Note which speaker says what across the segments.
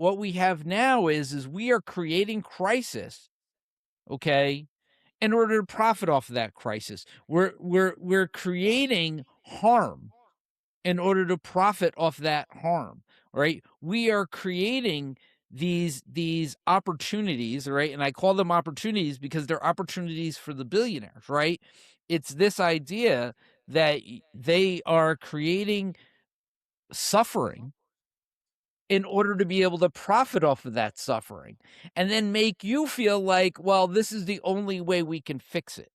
Speaker 1: what we have now is we are creating crisis, okay, in order to profit off of that crisis. We're creating harm in order to profit off that harm, right? We are creating these opportunities, right? And I call them opportunities because they're opportunities for the billionaires, right? It's this idea that they are creating suffering in order to be able to profit off of that suffering and then make you feel like, well, this is the only way we can fix it.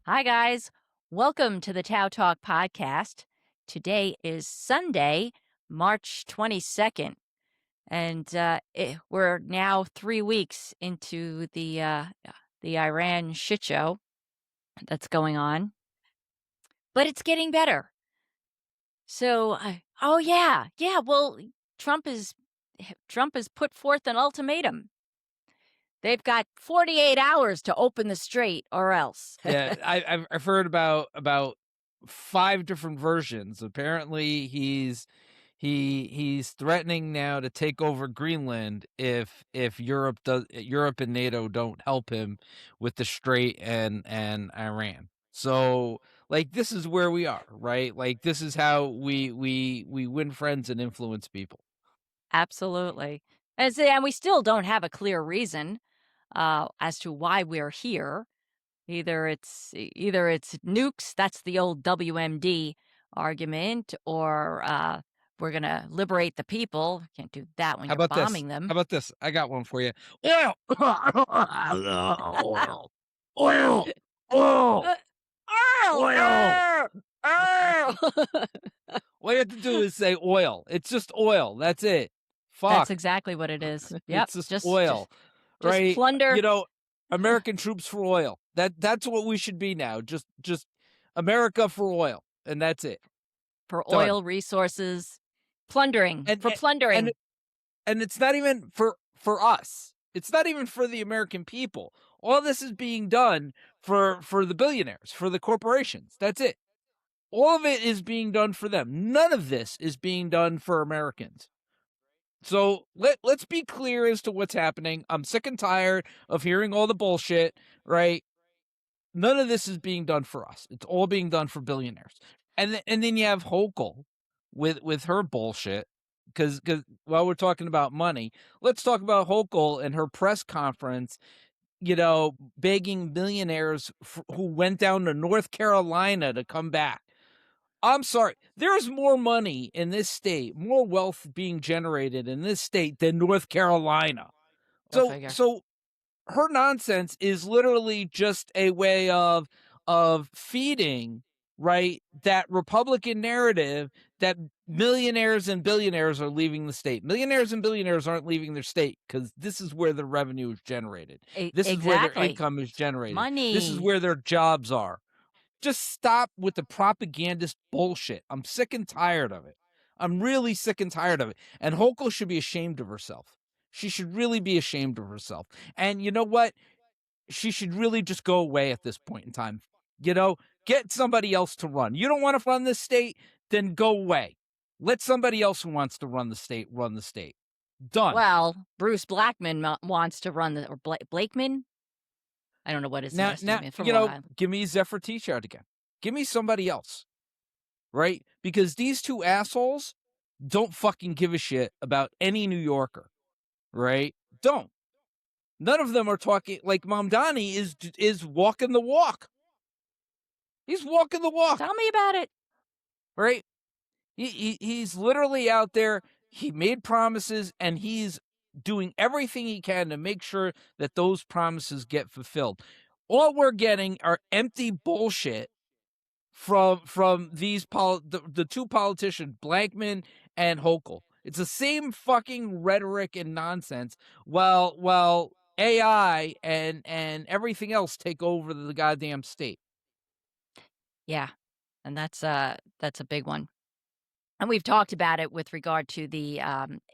Speaker 2: Hi, guys. Welcome to the TOWTalk Podcast. Today is Sunday, March 22nd, and we're now 3 weeks into the Iran shit show that's going on, but it's getting better. So, oh yeah, well, Trump has put forth an ultimatum. They've got 48 hours to open the strait or else.
Speaker 1: Yeah, I've heard about 5 different versions. Apparently, he's threatening now to take over Greenland if Europe and NATO don't help him with the Strait and Iran. So, like, this is where we are, right? Like, this is how we win friends and influence people.
Speaker 2: Absolutely. And we still don't have a clear reason as to why we're here. Either it's nukes, that's the old WMD argument, or we're going to liberate the people. Can't do that when
Speaker 1: How
Speaker 2: you're
Speaker 1: about this?
Speaker 2: bombing them.
Speaker 1: How about this? I got one for you. Oil, oil, oil,
Speaker 2: Uh, Earl!
Speaker 1: oil.
Speaker 2: Earl!
Speaker 1: All you have to do is say oil. It's just oil. That's it.
Speaker 2: That's
Speaker 1: Fuck.
Speaker 2: exactly what it is. Yep.
Speaker 1: It's just
Speaker 2: Just
Speaker 1: oil, right?
Speaker 2: plunder.
Speaker 1: American troops for oil. That's what we should be now. Just America for oil, and that's it.
Speaker 2: For
Speaker 1: Done.
Speaker 2: oil resources. Plundering.
Speaker 1: And
Speaker 2: For plundering.
Speaker 1: and it's not even for us. It's not even for the American people. All this is being done for the billionaires, for the corporations. That's it. All of it is being done for them. None of this is being done for Americans. So let's be clear as to what's happening. I'm sick and tired of hearing all the bullshit, right? None of this is being done for us. It's all being done for billionaires. And then you have Hochul with her bullshit. Because while we're talking about money, let's talk about Hochul and her press conference, begging millionaires who went down to North Carolina to come back. I'm sorry. There's more money in this state, more wealth being generated in this state than North Carolina.
Speaker 2: Go figure.
Speaker 1: So her nonsense is literally just a way of feeding, right, that Republican narrative that millionaires and billionaires are leaving the state. Millionaires and billionaires aren't leaving their state because this is where the revenue is generated. This is where their income is generated.
Speaker 2: Money.
Speaker 1: This is where their jobs are. Just stop with the propagandist bullshit. I'm sick and tired of it. I'm really sick and tired of it. And Hochul should be ashamed of herself. She should really be ashamed of herself. And you know what? She should really just go away at this point in time. Get somebody else to run. You don't want to run this state? Then go away. Let somebody else who wants to run the state run the state. Done.
Speaker 2: Well, Bruce Blackman wants to run or Blakeman? I don't know what his last name is.
Speaker 1: Give me Zephyr Teachout again. Give me somebody else, right? Because these two assholes don't fucking give a shit about any New Yorker, right? Don't. None of them are talking like Mamdani is walking the walk. He's walking the walk.
Speaker 2: Tell me about it.
Speaker 1: Right? He's literally out there. He made promises and he's doing everything he can to make sure that those promises get fulfilled. All we're getting are empty bullshit from these the two politicians, Blankman and Hochul. It's the same fucking rhetoric and nonsense. While AI and everything else take over the goddamn state.
Speaker 2: Yeah, and that's a big one. And we've talked about it with regard to the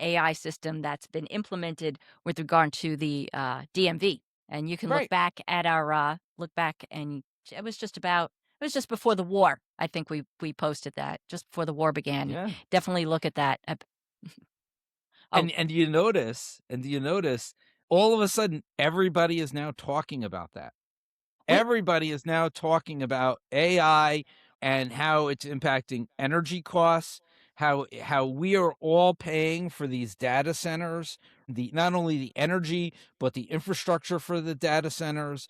Speaker 2: AI system that's been implemented with regard to the DMV. And you can look
Speaker 1: Right.
Speaker 2: back at our look back and It was just about it was just before the war. I think we posted that just before the war began.
Speaker 1: Yeah.
Speaker 2: Definitely look at that. Oh,
Speaker 1: And do you notice all of a sudden everybody is now talking about that.
Speaker 2: we
Speaker 1: Everybody is now talking about AI and how it's impacting energy costs, how we are all paying for these data centers, the not only the energy, but the infrastructure for the data centers,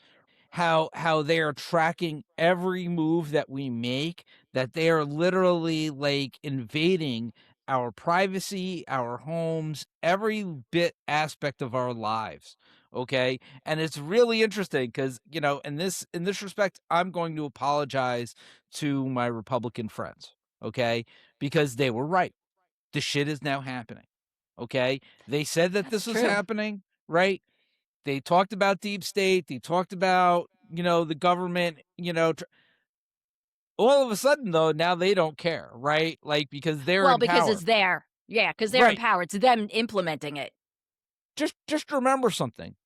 Speaker 1: how they are tracking every move that we make, that they are literally like invading our privacy, our homes, every bit aspect of our lives. Okay. And it's really interesting because, in this respect, I'm going to apologize to my Republican friends. Okay. Because they were right. The shit is now happening. Okay. They said that
Speaker 2: that's
Speaker 1: this was
Speaker 2: true.
Speaker 1: happening, right? They talked about deep state. They talked about, the government, all of a sudden, though, now they don't care, right? Like, because they're
Speaker 2: Well,
Speaker 1: in
Speaker 2: because it's
Speaker 1: power.
Speaker 2: there. Yeah, because they're in
Speaker 1: Right.
Speaker 2: power. It's them implementing it.
Speaker 1: Just remember something.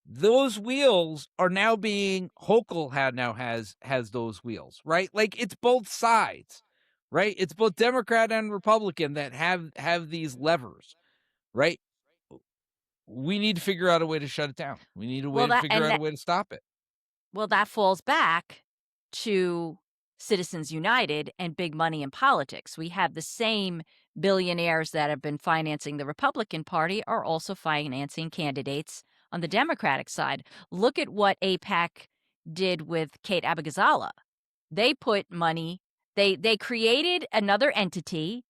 Speaker 1: Those wheels are now being Hochul now has those wheels, right? Like it's both sides, right? It's both Democrat and Republican that have these levers, right? We need to figure out a way to shut it down. We need a way
Speaker 2: Well,
Speaker 1: to
Speaker 2: that
Speaker 1: figure
Speaker 2: and
Speaker 1: out a
Speaker 2: that
Speaker 1: way to stop it.
Speaker 2: well, that falls back to Citizens United and big money in politics. We have the same billionaires that have been financing the Republican Party are also financing candidates on the Democratic side. Look at what AIPAC did with Kate Abigazala. They put money, they created another entity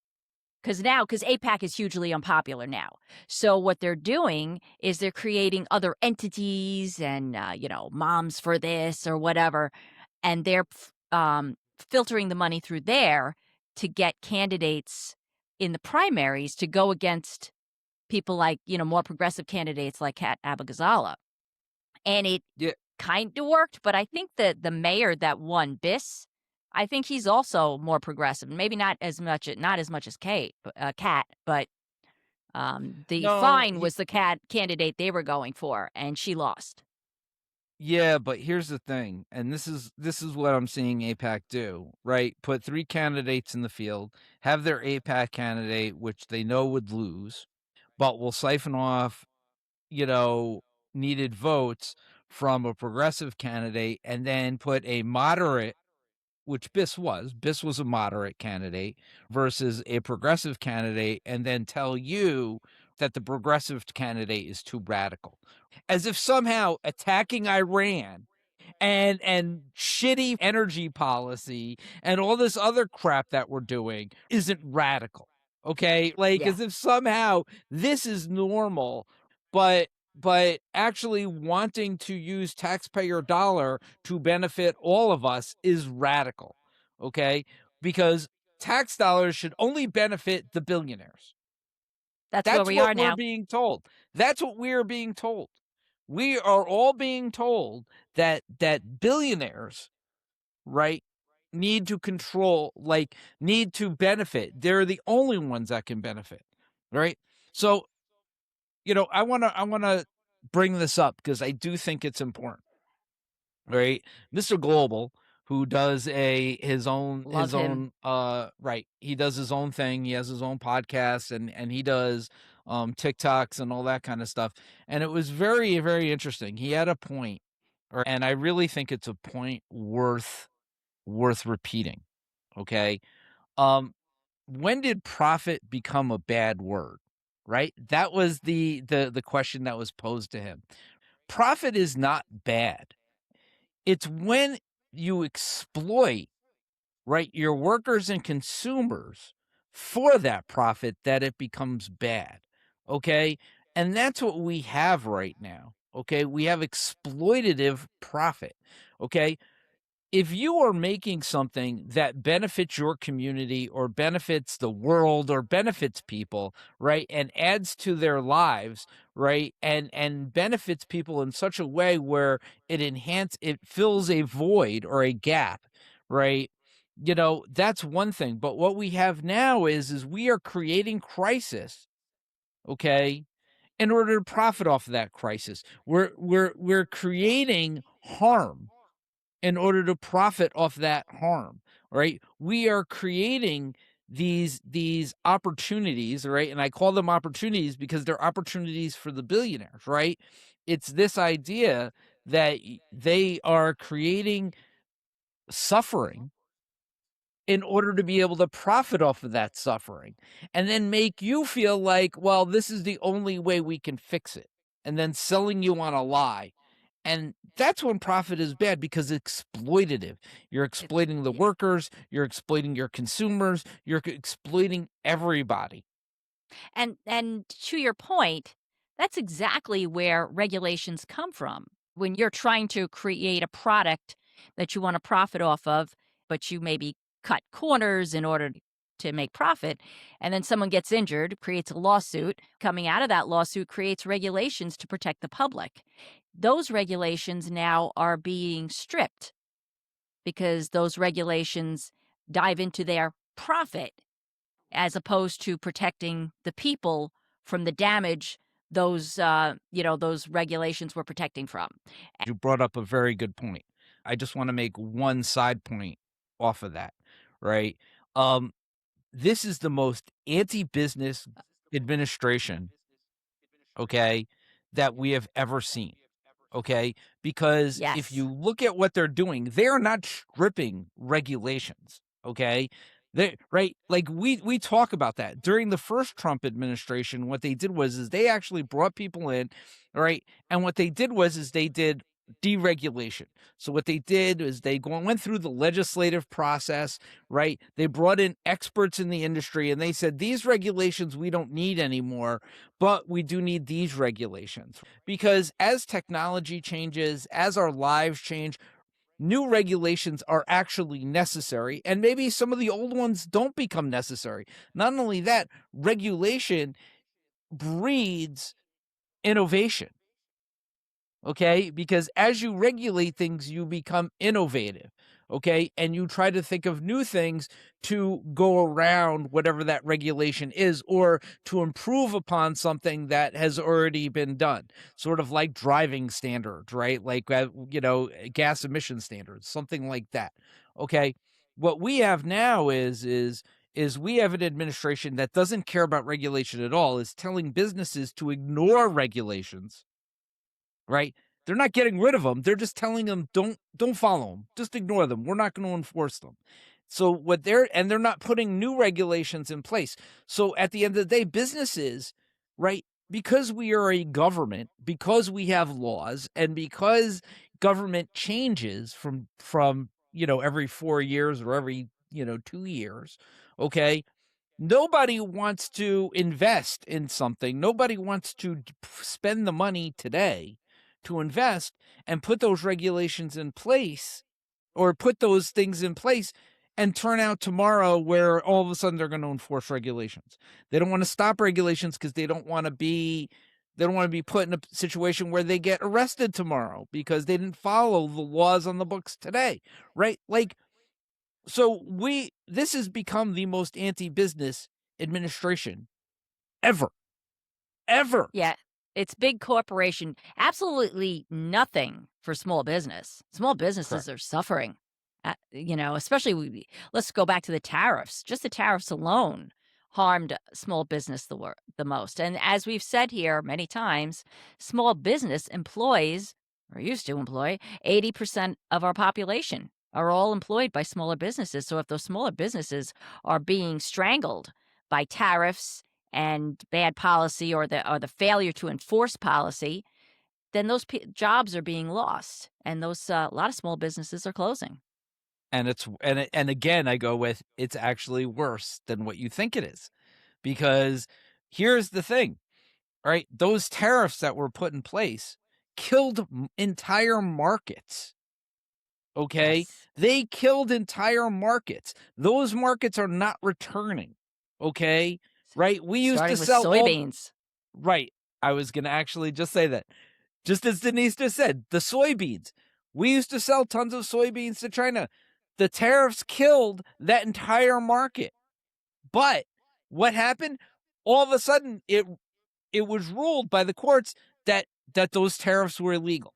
Speaker 2: because APAC is hugely unpopular now. So what they're doing is they're creating other entities and moms for this or whatever, and they're filtering the money through there to get candidates in the primaries to go against people like more progressive candidates like Kat Abigazala, and it
Speaker 1: Yeah.
Speaker 2: kind of worked. But I think that the mayor that won Biss, I think he's also more progressive. Maybe not as much as Cat, but the
Speaker 1: No,
Speaker 2: fine was the cat candidate they were going for, and she lost.
Speaker 1: yeah, but here's the thing, and this is what I'm seeing APAC do, right? Put three candidates in the field, have their APAC candidate, which they know would lose, but will siphon off, you know, needed votes from a progressive candidate, and then put a moderate, which Biss was a moderate candidate versus a progressive candidate, and then tell you that the progressive candidate is too radical. As if somehow attacking Iran and shitty energy policy and all this other crap that we're doing isn't radical. Okay? Like
Speaker 2: Yeah,
Speaker 1: as if somehow this is normal, but actually wanting to use taxpayer dollar to benefit all of us is radical. Okay? Because tax dollars should only benefit the billionaires.
Speaker 2: that's where
Speaker 1: That's
Speaker 2: we
Speaker 1: what
Speaker 2: are
Speaker 1: we're
Speaker 2: now.
Speaker 1: being told. That's what we are being told. We are all being told that billionaires, right, need to control, like need to benefit. They're the only ones that can benefit, right? So, I want to bring this up because I do think it's important, right? Mr. Global, who does
Speaker 2: Love
Speaker 1: his
Speaker 2: him.
Speaker 1: own right. He does his own thing. He has his own podcast and he does TikToks and all that kind of stuff. And it was very, very interesting. He had a point, and I really think it's a point worth repeating. Okay. Um when did profit become a bad word? Right? That was the question that was posed to him. Profit is not bad. It's when you exploit, right, your workers and consumers for that profit that it becomes bad. Okay? And that's what we have right now. Okay? We have exploitative profit. Okay? If you are making something that benefits your community or benefits the world or benefits people, right, and adds to their lives, right, and benefits people in such a way where it fills a void or a gap, right, that's one thing. But what we have now is we are creating crisis, okay, in order to profit off of that crisis. We're creating harm, in order to profit off that harm, right? We are creating these opportunities, right? And I call them opportunities because they're opportunities for the billionaires, right? It's this idea that they are creating suffering in order to be able to profit off of that suffering and then make you feel like, well, this is the only way we can fix it, and then selling you on a lie. And that's when profit is bad, because it's exploitative. You're
Speaker 2: It's
Speaker 1: exploiting the
Speaker 2: yeah.
Speaker 1: workers, you're exploiting your consumers, you're exploiting everybody.
Speaker 2: And to your point, that's exactly where regulations come from. When you're trying to create a product that you want to profit off of, but you maybe cut corners in order to make profit, and then someone gets injured, creates a lawsuit. Coming out of that lawsuit creates regulations to protect the public. Those regulations now are being stripped because those regulations dive into their profit as opposed to protecting the people from the damage those regulations were protecting from.
Speaker 1: You brought up a very good point. I just want to make one side point off of that, right? Um, this is the most anti-business administration, okay, that we have ever seen. Okay, because if
Speaker 2: Yes.
Speaker 1: you look at what they're doing, they're not stripping regulations. Okay, they right, like we talk about that during the first Trump administration. What they did was is they actually brought people in, all right, and what they did was is they did deregulation. So what they did is they went through the legislative process, right? They brought in experts in the industry and they said, these regulations we don't need anymore, but we do need these regulations. Because as technology changes, as our lives change, new regulations are actually necessary, and maybe some of the old ones don't become necessary. Not only that, regulation breeds innovation. Okay, because as you regulate things, you become innovative. Okay, and you try to think of new things to go around whatever that regulation is, or to improve upon something that has already been done, sort of like driving standards, right? Like gas emission standards, something like that. Okay, what we have now is we have an administration that doesn't care about regulation at all, is telling businesses to ignore regulations, right? They're not getting rid of them. They're just telling them, don't follow them. Just ignore them. We're not going to enforce them. So they're not putting new regulations in place. So at the end of the day, businesses, right? Because we are a government, because we have laws, and because government changes from every 4 years or every 2 years, okay? Nobody wants to invest in something. Nobody wants to spend the money today to invest and put those regulations in place, or put those things in place, and turn out tomorrow where all of a sudden they're going to enforce regulations. They don't want to stop regulations because they don't want to be put in a situation where they get arrested tomorrow because they didn't follow the laws on the books today, right? Like, so this has become the most anti-business administration ever, ever.
Speaker 2: Yeah, it's big corporation. Absolutely nothing for small business. Small
Speaker 1: Correct.
Speaker 2: businesses are suffering. Especially let's go back to the tariffs. Just the tariffs alone harmed small business the most. And as we've said here many times, small business employs or used to employ 80% of our population are all employed by smaller businesses. So if those smaller businesses are being strangled by tariffs and bad policy or the failure to enforce policy, then those jobs are being lost, and those a lot of small businesses are closing.
Speaker 1: And again, I go with, it's actually worse than what you think it is, because here's the thing, right? Those tariffs that were put in place killed entire markets. Okay,
Speaker 2: Yes,
Speaker 1: they killed entire markets. Those markets are not returning. Okay, right? We used to
Speaker 2: starting with
Speaker 1: sell all
Speaker 2: soybeans.
Speaker 1: right. I was going to actually just say that. Just as Denise just said, the soybeans. We used to sell tons of soybeans to China. The tariffs killed that entire market. But what happened? All of a sudden, it was ruled by the courts that those tariffs were illegal.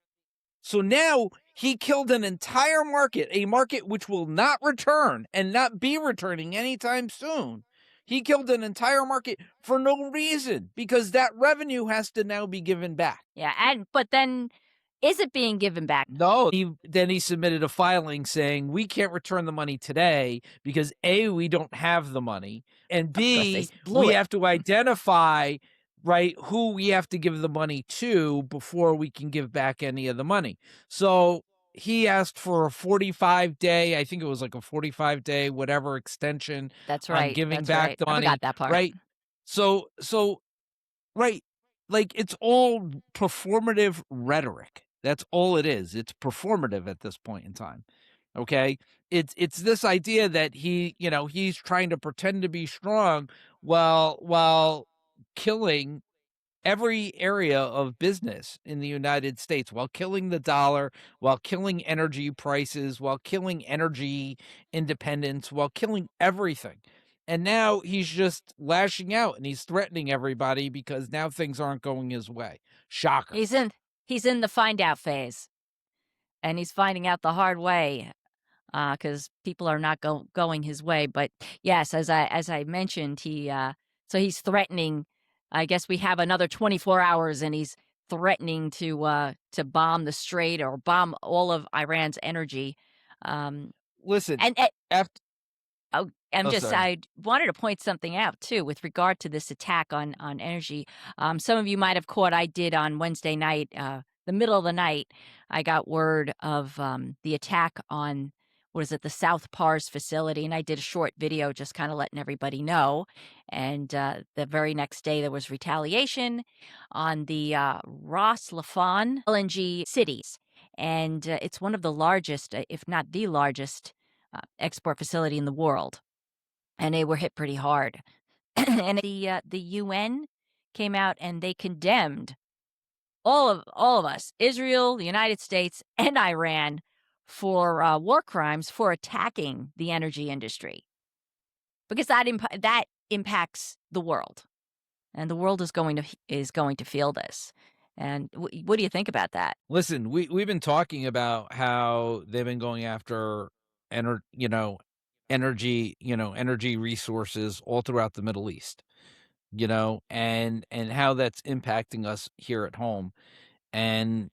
Speaker 1: So now He killed an entire market, a market which will not return and not be returning anytime soon. He killed an entire market for no reason, because that revenue has to now be given back.
Speaker 2: Yeah, but then is it being given back?
Speaker 1: No, then he submitted a filing saying we can't return the money today because A, we don't have the money, and
Speaker 2: Of course, they
Speaker 1: B,
Speaker 2: blew
Speaker 1: we
Speaker 2: it.
Speaker 1: have to identify, right, who we have to give the money to before we can give back any of the money. So he asked for a 45-day, I think it was like a 45-day, whatever extension
Speaker 2: That's
Speaker 1: on
Speaker 2: right.
Speaker 1: giving
Speaker 2: That's
Speaker 1: back
Speaker 2: right.
Speaker 1: the
Speaker 2: I
Speaker 1: money,
Speaker 2: forgot that part.
Speaker 1: right? So right. Like, it's all performative rhetoric. That's all it is. It's performative at this point in time. Okay? It's this idea that he's trying to pretend to be strong while killing every area of business in the United States, while killing the dollar, while killing energy prices, while killing energy independence, while killing everything. And now he's just lashing out and he's threatening everybody because now things aren't going his way. Shocker.
Speaker 2: He's in the find out phase, and he's finding out the hard way because people are not going his way. But yes, as I mentioned, so he's threatening. I guess we have another 24 hours, and he's threatening to bomb the strait or bomb all of Iran's energy. Um,
Speaker 1: Listen,
Speaker 2: and
Speaker 1: after,
Speaker 2: Oh,
Speaker 1: sorry.
Speaker 2: I wanted to point something out too with regard to this attack on energy. Some of you might have caught I did on Wednesday night, the middle of the night. I got word of the attack on what is it, the South Pars facility, and I did a short video just kind of letting everybody know. And the very next day, there was retaliation on the Ras Laffan LNG cities, and it's one of the largest, if not the largest, export facility in the world, and they were hit pretty hard. And the UN came out and they condemned all of us, Israel, the United States, and Iran, for war crimes for attacking the energy industry because that impacts the world, and the world is going to feel this. And what do you think about that?
Speaker 1: Listen, we've been talking about how they've been going after energy resources all throughout the Middle East, and how that's impacting us here at home. And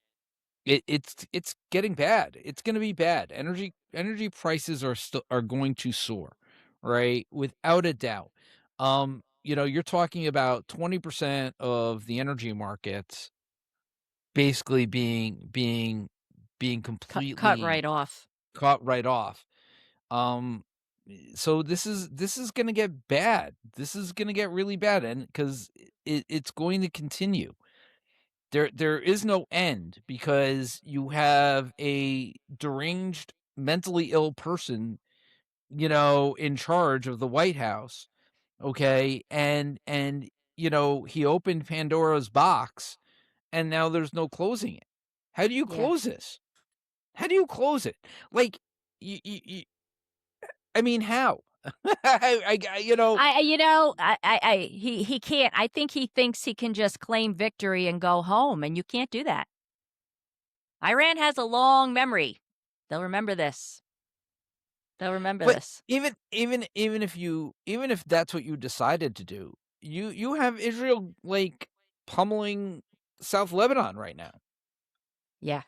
Speaker 1: it's getting bad. It's going to be bad. Energy prices are going to soar, right? Without a doubt. You're talking about 20% of the energy markets basically being
Speaker 2: Cut
Speaker 1: completely
Speaker 2: right off.
Speaker 1: caught right off. Um, so this is going to get bad. This is going to get really bad, and because it's going to continue. There is no end because you have a deranged, mentally ill person, in charge of the White House. Okay, and he opened Pandora's box, and now there's no closing it. How do you
Speaker 2: Yeah.
Speaker 1: close this? How do you close it? Like, I mean, how?
Speaker 2: He can't. I think he thinks he can just claim victory and go home, and you can't do that. Iran has a long memory. They'll remember this. They'll remember
Speaker 1: But
Speaker 2: this.
Speaker 1: even if that's what you decided to do, you have Israel like pummeling South Lebanon right now.
Speaker 2: Yeah.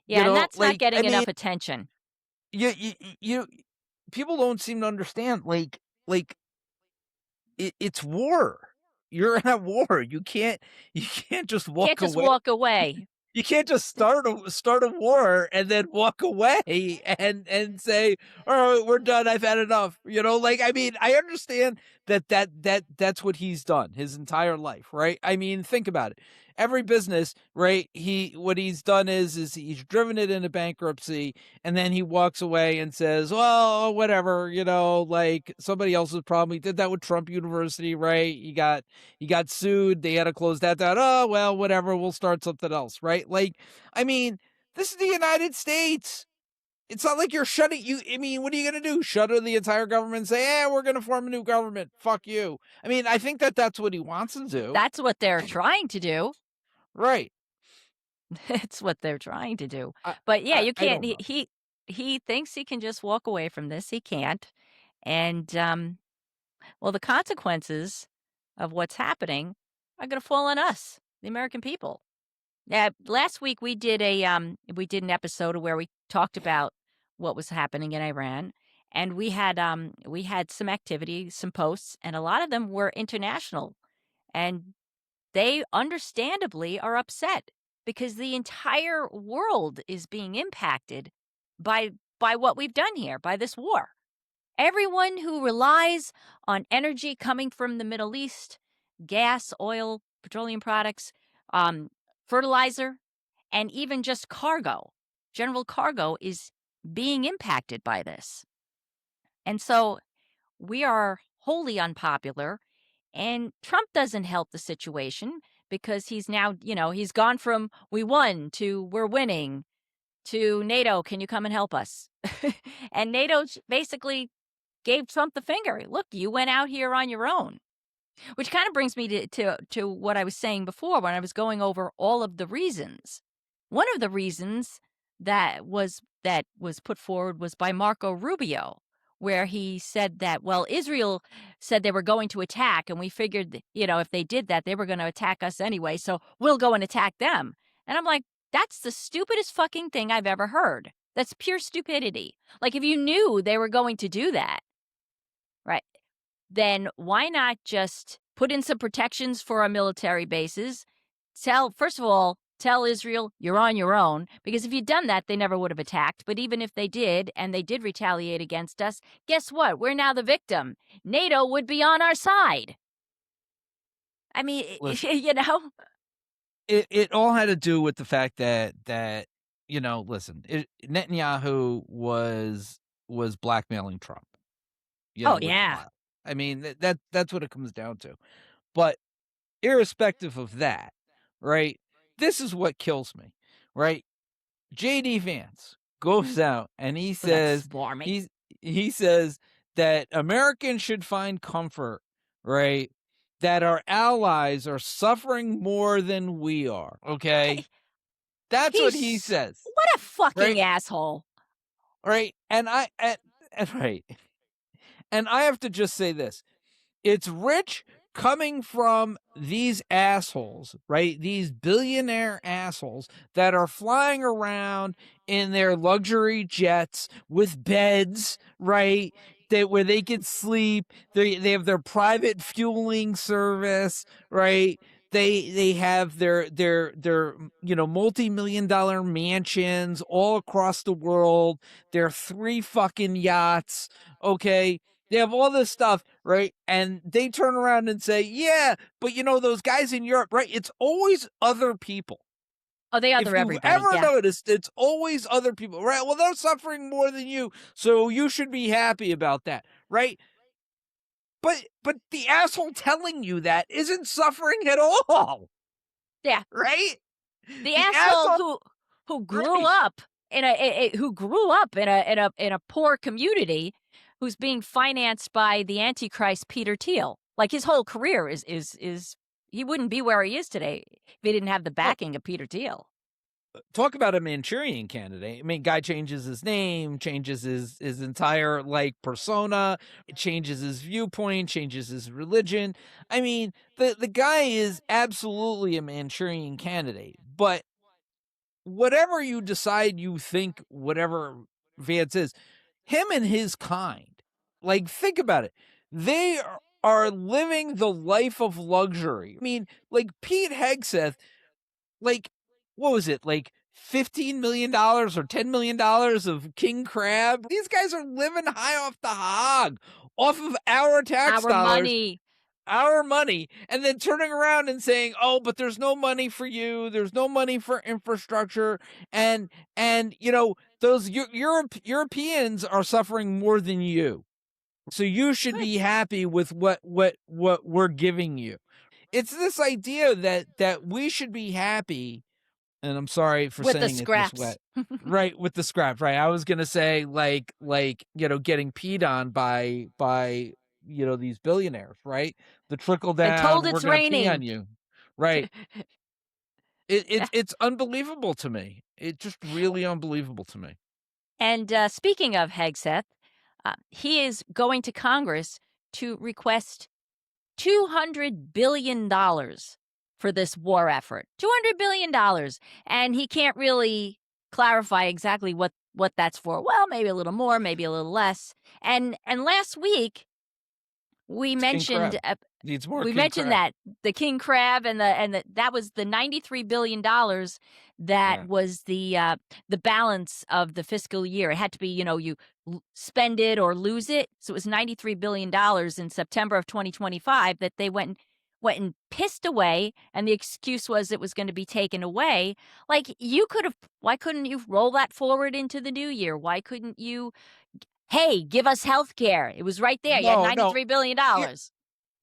Speaker 2: Yeah, and that's not
Speaker 1: Like, I
Speaker 2: getting
Speaker 1: mean,
Speaker 2: enough attention.
Speaker 1: you people don't seem to understand. Like it's war. You're at war. You can't just
Speaker 2: Can't
Speaker 1: walk
Speaker 2: just
Speaker 1: away.
Speaker 2: walk away.
Speaker 1: You can't just start a war and then walk away and say, "All right, we're done. I've had enough." Like, I mean, I understand that's what he's done his entire life, right? I mean, think about it. Every business, right? What he's done is he's driven it into bankruptcy, and then he walks away and says, "Well, whatever, like somebody else's problem." He did that with Trump University, right? He got sued. They had to close that down. Oh, well, whatever. We'll start something else, right? Like, I mean, this is the United States. It's not like you're shutting you. I mean, what are you going to do? Shutter the entire government and say, we're going to form a new government. Fuck you. I mean, I think that's what he wants to do.
Speaker 2: That's what they're trying to do.
Speaker 1: Right.
Speaker 2: It's what they're trying to do.
Speaker 1: I
Speaker 2: But yeah, you
Speaker 1: I
Speaker 2: can't
Speaker 1: don't know.
Speaker 2: he thinks he can just walk away from this. He can't. And well, the consequences of what's happening are going to fall on us, the American people. Yeah, last week we did an episode where we talked about what was happening in Iran, and we had some activity, some posts, and a lot of them were international, and they understandably are upset because the entire world is being impacted by what we've done here, by this war. Everyone who relies on energy coming from the Middle East, gas, oil, petroleum products, um, fertilizer, and even just cargo, general cargo is being impacted by this. And so we are wholly unpopular. And Trump doesn't help the situation because he's now, he's gone from we won to we're winning to NATO, can you come and help us? And NATO basically gave Trump the finger. Look, you went out here on your own. Which kind of brings me to what I was saying before when I was going over all of the reasons. One of the reasons that was put forward was by Marco Rubio, where he said that, well, Israel said they were going to attack, and we figured, if they did that, they were going to attack us anyway, so we'll go and attack them. And I'm like, that's the stupidest fucking thing I've ever heard. That's pure stupidity. Like, if you knew they were going to do that, right? Then why not just put in some protections for our military bases? First of all, tell Israel you're on your own, because if you'd done that, they never would have attacked. But even if they did, and they did retaliate against us, guess what? We're now the victim. NATO would be on our side. I mean,
Speaker 1: Listen, it all had to do with the fact that listen, Netanyahu was blackmailing Trump,
Speaker 2: oh,
Speaker 1: with the
Speaker 2: yeah.
Speaker 1: file. I mean, that's what it comes down to. But irrespective of that, right? This is what kills me, right? JD Vance goes out and he
Speaker 2: Oh, that's
Speaker 1: says
Speaker 2: smarmy.
Speaker 1: he says that Americans should find comfort, right? That our allies are suffering more than we are. Okay. That's what he
Speaker 2: He's
Speaker 1: says,
Speaker 2: what a fucking
Speaker 1: right?
Speaker 2: asshole.
Speaker 1: Right. And right. And I have to just say this. It's rich coming from these assholes, right? These billionaire assholes that are flying around in their luxury jets with beds, right? Where they can sleep. They have their private fueling service, right? They have their multi-million-dollar mansions all across the world. Their 3 fucking yachts, okay? They have all this stuff, right? And they turn around and say, yeah, but those guys in Europe, right? It's always other people.
Speaker 2: Oh, they
Speaker 1: If
Speaker 2: other
Speaker 1: you've
Speaker 2: everybody.
Speaker 1: ever
Speaker 2: Yeah.
Speaker 1: noticed, it's always other people, right? Well, they're suffering more than you, so you should be happy about that, right? But the asshole telling you that isn't suffering at all,
Speaker 2: Yeah.
Speaker 1: right?
Speaker 2: The
Speaker 1: The
Speaker 2: asshole
Speaker 1: asshole,
Speaker 2: who grew
Speaker 1: right?
Speaker 2: up in who grew up in a poor community, who's being financed by the Antichrist Peter Thiel. Like, his whole career is he wouldn't be where he is today if he didn't have the
Speaker 1: Well,
Speaker 2: backing of Peter Thiel.
Speaker 1: talk about a Manchurian candidate. I mean, guy changes his name, changes his entire persona, changes his viewpoint, changes his religion. I mean, the guy is absolutely a Manchurian candidate. But whatever you decide you think, whatever Vance is, him and his kind, think about it. They are living the life of luxury. I mean, Pete Hegseth, like, what was it, $15 million or $10 million of king crab? These guys are living high off the hog, off of our tax
Speaker 2: Our
Speaker 1: dollars,
Speaker 2: money.
Speaker 1: our money, and then turning around and saying, oh, but there's no money for you, there's no money for infrastructure, and those Europeans are suffering more than you, so you should
Speaker 2: Right.
Speaker 1: be happy with what we're giving you. It's this idea that we should be happy, and I'm sorry for
Speaker 2: With the
Speaker 1: saying it this way,
Speaker 2: scraps.
Speaker 1: right, with the scrap, right? I was gonna say getting peed on by these billionaires, right? The trickle
Speaker 2: And told
Speaker 1: down, we're
Speaker 2: it's
Speaker 1: gonna pee on
Speaker 2: raining.
Speaker 1: you, right? It's unbelievable to me. It's just really unbelievable to me.
Speaker 2: And speaking of Hegseth, he is going to Congress to request $200 billion for this war effort. $200 billion. And he can't really clarify exactly what that's for. Well, maybe a little more, maybe a little less. And last week we
Speaker 1: It's king
Speaker 2: mentioned
Speaker 1: crab. Needs more
Speaker 2: we
Speaker 1: king
Speaker 2: mentioned
Speaker 1: crab.
Speaker 2: that the king crab and that was the $93 billion that
Speaker 1: Yeah.
Speaker 2: was the balance of the fiscal year. It had to be, you spend it or lose it. So it was $93 billion in September of 2025 that they went and pissed away, and the excuse was it was going to be taken away. Like, why couldn't you roll that forward into the new year? Why couldn't you, hey, give us health care? It was right there. You had
Speaker 1: No, no.
Speaker 2: $93 billion.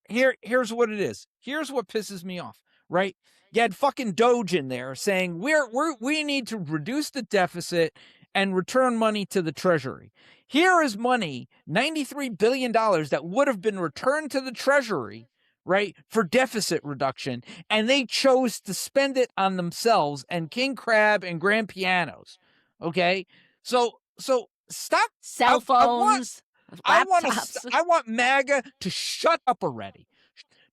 Speaker 1: Here's what it is. Here's what pisses me off, right? You had fucking Doge in there saying we need to reduce the deficit and return money to the Treasury. Here is money, $93 billion that would have been returned to the Treasury, right, for deficit reduction, and they chose to spend it on themselves and King Crab and grand pianos. Okay? So stop.
Speaker 2: Cell
Speaker 1: I want
Speaker 2: phones, laptops.
Speaker 1: I want MAGA to shut up already,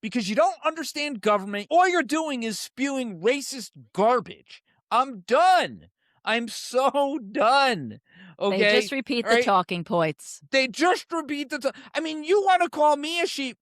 Speaker 1: because you don't understand government. All you're doing is spewing racist garbage. I'm done. I'm so done. Okay.
Speaker 2: They just repeat
Speaker 1: All
Speaker 2: the
Speaker 1: right?
Speaker 2: talking points.
Speaker 1: They just repeat I mean, you want to call me a sheep?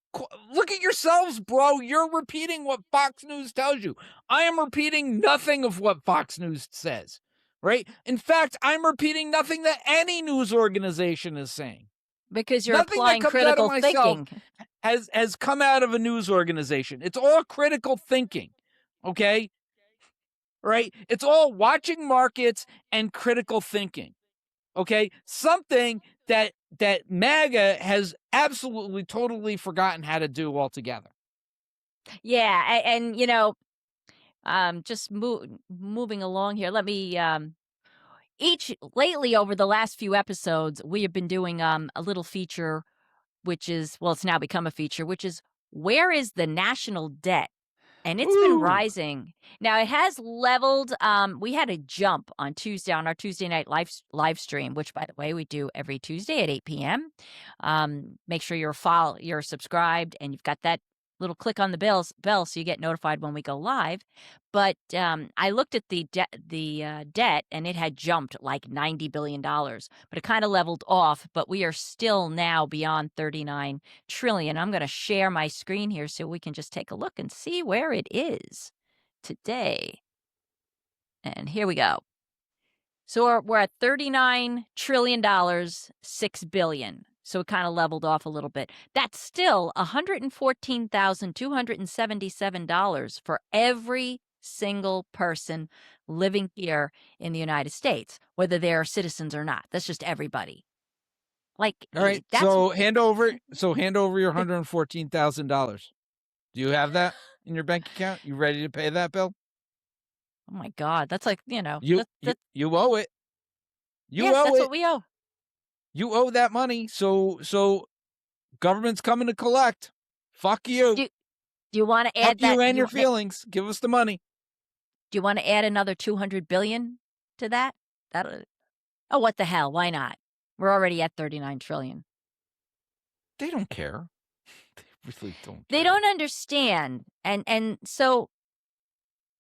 Speaker 1: Look at yourselves, bro. You're repeating what Fox News tells you. I am repeating nothing of what Fox News says, right? In fact, I'm repeating nothing that any news organization is saying.
Speaker 2: Because you're
Speaker 1: Nothing that
Speaker 2: applying
Speaker 1: comes out of
Speaker 2: critical
Speaker 1: myself
Speaker 2: thinking.
Speaker 1: has come out of a news organization. It's all critical thinking, okay? Right? It's all watching markets and critical thinking, okay? Something that MAGA has absolutely, totally forgotten how to do altogether.
Speaker 2: Yeah, and just moving along here. Let me each lately over the last few episodes, we have been doing a little feature, which is, well, it's now become a feature, which is, where is the national debt? And it's been
Speaker 1: Ooh.
Speaker 2: rising. Now it has leveled. We had a jump on Tuesday on our Tuesday night live stream, which, by the way, we do every Tuesday at 8 p.m. Make sure you're subscribed, and you've got that little click on the bell so you get notified when we go live. But I looked at the debt, and it had jumped like $90 billion, but it kind of leveled off. But we are still now beyond 39 trillion. I'm going to share my screen here so we can just take a look and see where it is today. And here we go. So we're at $39 trillion, $6 billion. So it kind of leveled off a little bit. That's still $114,277 for every single person living here in the United States, whether they're citizens or not. That's just everybody. Like,
Speaker 1: All right.
Speaker 2: that's
Speaker 1: So hand over your $114,000. Do you have that in your bank account? You ready to pay that bill?
Speaker 2: oh my God, that's like,
Speaker 1: You
Speaker 2: that,
Speaker 1: you owe it. You
Speaker 2: yes,
Speaker 1: owe
Speaker 2: that's
Speaker 1: it.
Speaker 2: what we owe.
Speaker 1: You owe that money. So government's coming to collect. Fuck you.
Speaker 2: Do you want to
Speaker 1: Fuck
Speaker 2: add that?
Speaker 1: you and your
Speaker 2: Do
Speaker 1: feelings. Give us the money.
Speaker 2: you want to add another 200 billion to that? Oh, what the hell? Why not? We're already at 39 trillion.
Speaker 1: They don't care. They really don't
Speaker 2: They
Speaker 1: care.
Speaker 2: don't understand. And so,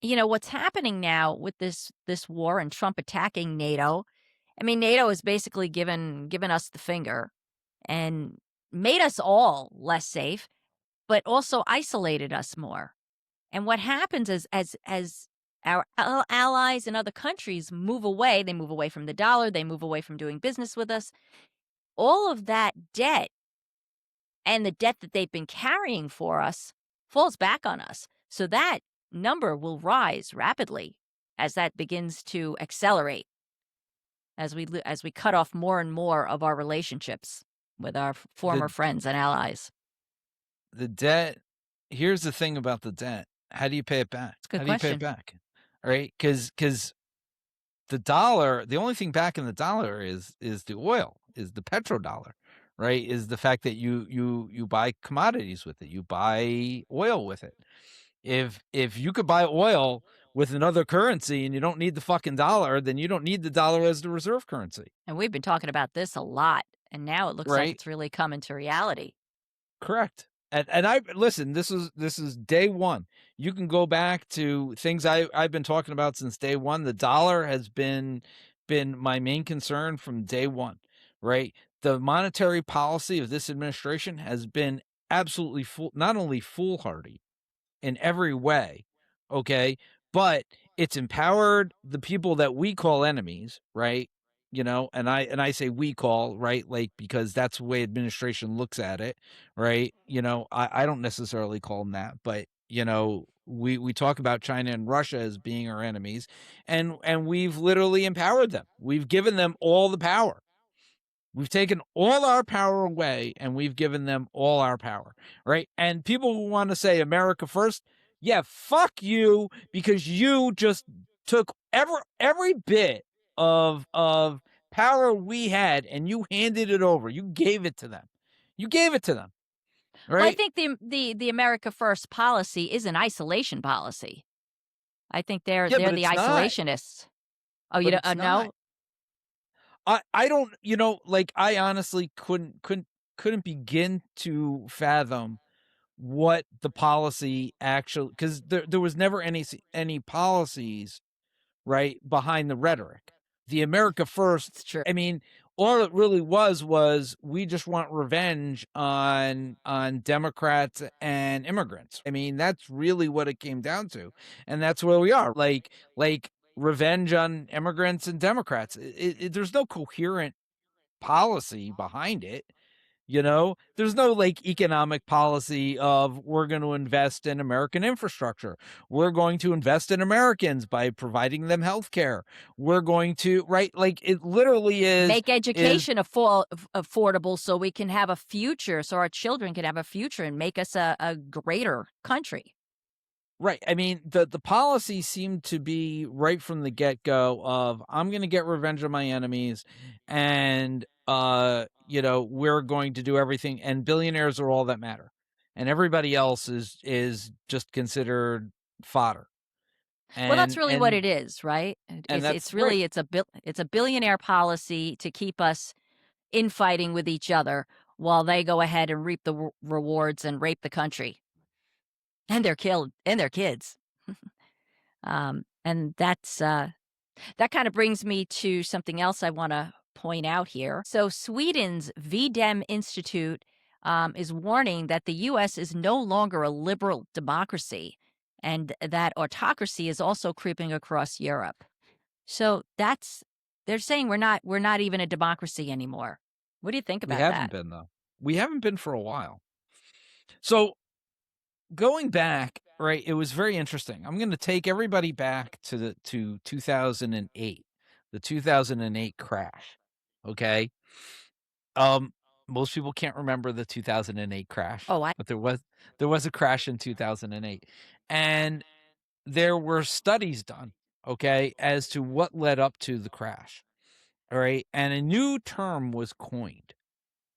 Speaker 2: what's happening now with this war and Trump attacking NATO. I mean, NATO has basically given us the finger and made us all less safe, but also isolated us more. And what happens is, as our allies and other countries move away, they move away from the dollar, they move away from doing business with us. All of that debt and the debt that they've been carrying for us falls back on us. So that number will rise rapidly as that begins to accelerate, as we cut off more and more of our relationships with our former friends and allies.
Speaker 1: The debt. Here's the thing about the debt. How do you pay it back?
Speaker 2: It's a good
Speaker 1: How do you pay
Speaker 2: question.
Speaker 1: it back? All right, because the dollar, the only thing back in the dollar is the oil, is the petrodollar, right? Is the fact that you buy commodities with it, you buy oil with it. If you could buy oil with another currency and you don't need the fucking dollar, then you don't need the dollar as the reserve currency,
Speaker 2: And we've been talking about this a lot, and now it looks like
Speaker 1: right?
Speaker 2: it's really coming to reality.
Speaker 1: Correct. And I listen, this is day one. You can go back to things I've been talking about since day one. The dollar has been my main concern from day one, right? The monetary policy of this administration has been absolutely not only foolhardy in every way, okay? But it's empowered the people that we call enemies, right? And I say we call, right? Like, because that's the way administration looks at it, right? I don't necessarily call them that, but we talk about China and Russia as being our enemies, and we've literally empowered them. We've given them all the power. We've taken all our power away and we've given them all our power, right? And people who want to say America first, yeah, fuck you, because you just took every bit of power we had and you handed it over. You gave it to them. You gave it to them,
Speaker 2: Well, I
Speaker 1: right?
Speaker 2: think the America First policy is an isolation policy. I think they're
Speaker 1: Yeah,
Speaker 2: they're
Speaker 1: but
Speaker 2: the
Speaker 1: it's not.
Speaker 2: isolationists. Oh, you
Speaker 1: But
Speaker 2: don't
Speaker 1: it's not.
Speaker 2: no?
Speaker 1: I don't, like I honestly couldn't begin to fathom what the policy actually, because there was never any policies, right, behind the rhetoric. The America First,
Speaker 2: It's true.
Speaker 1: I mean, all it really was we just want revenge on Democrats and immigrants. I mean, that's really what it came down to, and that's where we are. Like revenge on immigrants and Democrats. There's no coherent policy behind it. There's no like economic policy of we're going to invest in American infrastructure. We're going to invest in Americans by providing them health care. We're going to, right? Like it literally
Speaker 2: Make
Speaker 1: is
Speaker 2: education affordable so we can have a future, so our children can have a future and make us a greater country.
Speaker 1: right. I mean, the policy seemed to be right from the get-go of I'm going to get revenge on my enemies, and we're going to do everything, and billionaires are all that matter. And everybody else is just considered fodder.
Speaker 2: Well, that's
Speaker 1: And
Speaker 2: really what
Speaker 1: and
Speaker 2: it is, right?
Speaker 1: and
Speaker 2: It's
Speaker 1: that's right.
Speaker 2: really it's a billionaire policy to keep us infighting with each other while they go ahead and reap the rewards and rape the country and their kids. And that kind of brings me to something else I want to point out here. So, Sweden's VDEM Institute is warning that the U.S. is no longer a liberal democracy and that autocracy is also creeping across Europe. So they're saying we're not even a democracy anymore. What do you think
Speaker 1: We
Speaker 2: about
Speaker 1: haven't
Speaker 2: that?
Speaker 1: been, though. We haven't been for a while. So going back, right, it was very interesting. I'm going to take everybody back to 2008, the 2008 crash. Okay. Um, Most people can't remember the 2008 crash,
Speaker 2: Oh, I
Speaker 1: but there was a crash in 2008, and there were studies done, okay, as to what led up to the crash. All right, and a new term was coined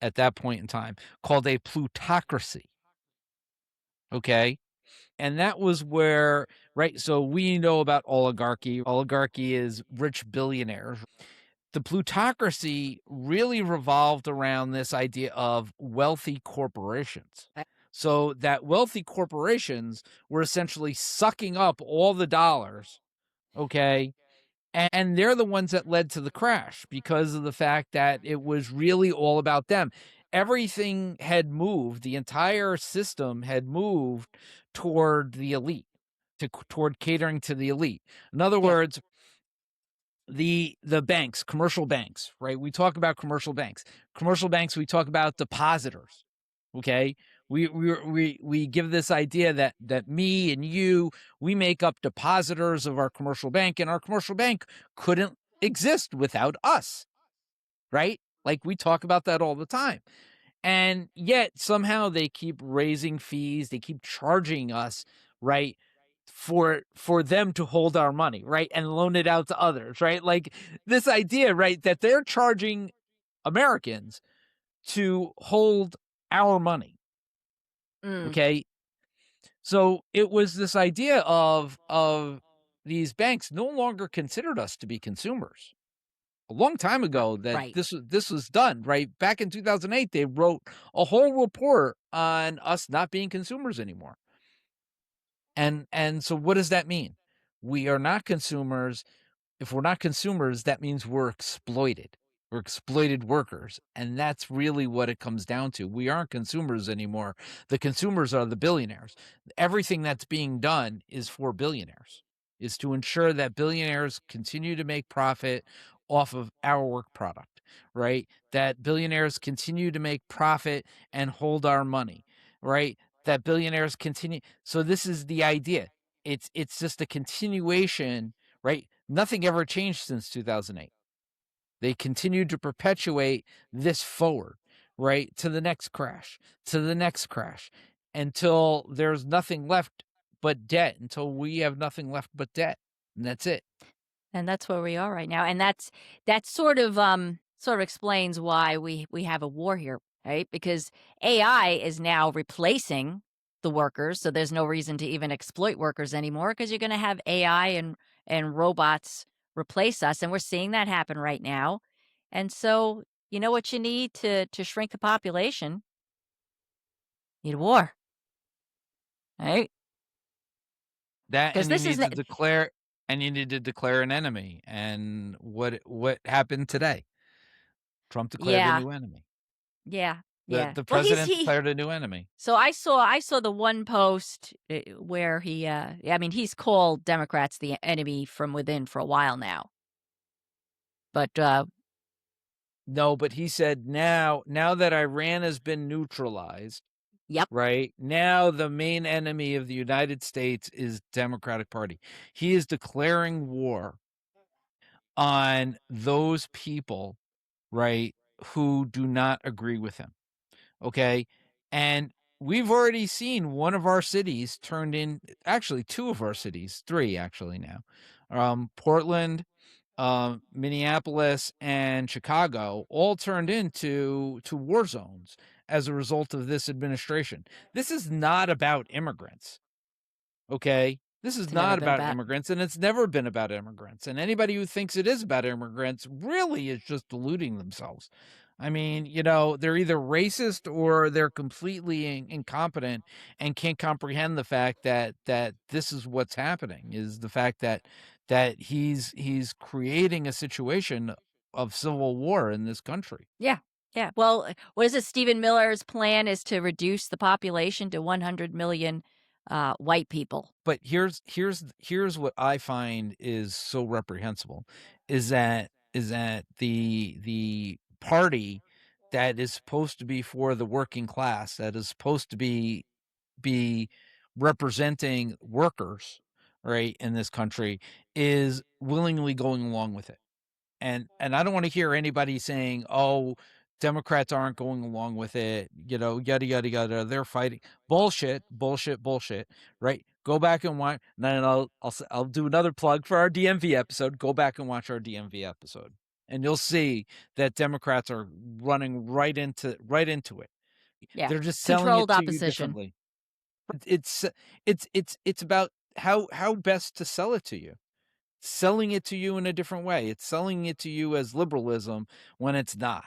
Speaker 1: at that point in time called a plutocracy. Okay, and that was where, right, so we know about oligarchy. Oligarchy is rich billionaires. The plutocracy really revolved around this idea of wealthy corporations.
Speaker 2: I
Speaker 1: So that wealthy corporations were essentially sucking up all the dollars, okay? And they're the ones that led to the crash because of the fact that it was really all about them. Everything had moved, the entire system had moved toward the elite, toward catering to the elite. In other
Speaker 2: yeah.
Speaker 1: words, the banks, commercial banks, right? We talk about commercial banks. Commercial banks, we talk about depositors. Okay? We give this idea that me and you, we make up depositors of our commercial bank, and our commercial bank couldn't exist without us, right? Like we talk about that all the time. And yet somehow they keep raising fees, they keep charging us, right? For them to hold our money, right? And loan it out to others, right? Like this idea, right, that they're charging Americans to hold our money.
Speaker 2: Mm.
Speaker 1: Okay. So it was this idea of these banks no longer considered us to be consumers. A long time ago that
Speaker 2: Right.
Speaker 1: this was done, right? Back in 2008, they wrote a whole report on us not being consumers anymore. And so what does that mean? We are not consumers. If we're not consumers, that means we're exploited. We're exploited workers. And that's really what it comes down to. We aren't consumers anymore. The consumers are the billionaires. Everything that's being done is for billionaires, is to ensure that billionaires continue to make profit off of our work product, right? That billionaires continue to make profit and hold our money, right? That billionaires continue. So this is the idea. It's just a continuation, right? Nothing ever changed since 2008. They continued to perpetuate this forward, right? To the next crash, to the next crash, until there's nothing left but debt, until we have nothing left but debt. And that's it.
Speaker 2: And that's where we are right now, and that sort of explains why we have a war here, right? Because AI is now replacing the workers, so there's no reason to even exploit workers anymore because you're gonna have AI and robots replace us, and we're seeing that happen right now. And so, you know what you need to shrink the population? You need war, right?
Speaker 1: That,
Speaker 2: Because
Speaker 1: and you
Speaker 2: this is
Speaker 1: need to declare an enemy. And what happened today? Trump declared a
Speaker 2: yeah,
Speaker 1: new enemy.
Speaker 2: yeah,
Speaker 1: The
Speaker 2: yeah.
Speaker 1: the
Speaker 2: Well,
Speaker 1: president declared a new enemy.
Speaker 2: so I saw the one post where I mean, he's called Democrats the enemy from within for a while now. But
Speaker 1: No, but he said now that Iran has been neutralized,
Speaker 2: yep,
Speaker 1: right? Now the main enemy of the United States is Democratic Party. He is declaring war on those people, right, who do not agree with him. Okay? And we've already seen one of our cities turned in, actually two of our cities, three actually now. Portland, Minneapolis, and Chicago all turned into war zones as a result of this administration. This is not about immigrants, okay? This is
Speaker 2: it's never
Speaker 1: not
Speaker 2: been
Speaker 1: about
Speaker 2: about.
Speaker 1: immigrants, and it's never been about immigrants. And anybody who thinks it is about immigrants really is just deluding themselves. I mean, they're either racist or they're completely incompetent and can't comprehend the fact that this is what's happening, is the fact that he's creating a situation of civil war in this country.
Speaker 2: Yeah, yeah. Well, what is it? Stephen Miller's plan is to reduce the population to 100 million white people.
Speaker 1: But here's what I find is so reprehensible, is that the party that is supposed to be for the working class, that is supposed to be representing workers, right, in this country, is willingly going along with it. And I don't want to hear anybody saying, "Oh, Democrats aren't going along with it," yada yada yada. They're fighting. Bullshit, bullshit, bullshit. Right? Go back and watch. And then I'll do another plug for our DMV episode. Go back and watch our DMV episode, and you'll see that Democrats are running right into it.
Speaker 2: Yeah,
Speaker 1: They're just selling
Speaker 2: controlled
Speaker 1: it to you
Speaker 2: opposition.
Speaker 1: differently. It's about how best to sell it to you, selling it to you in a different way. It's selling it to you as liberalism when it's not,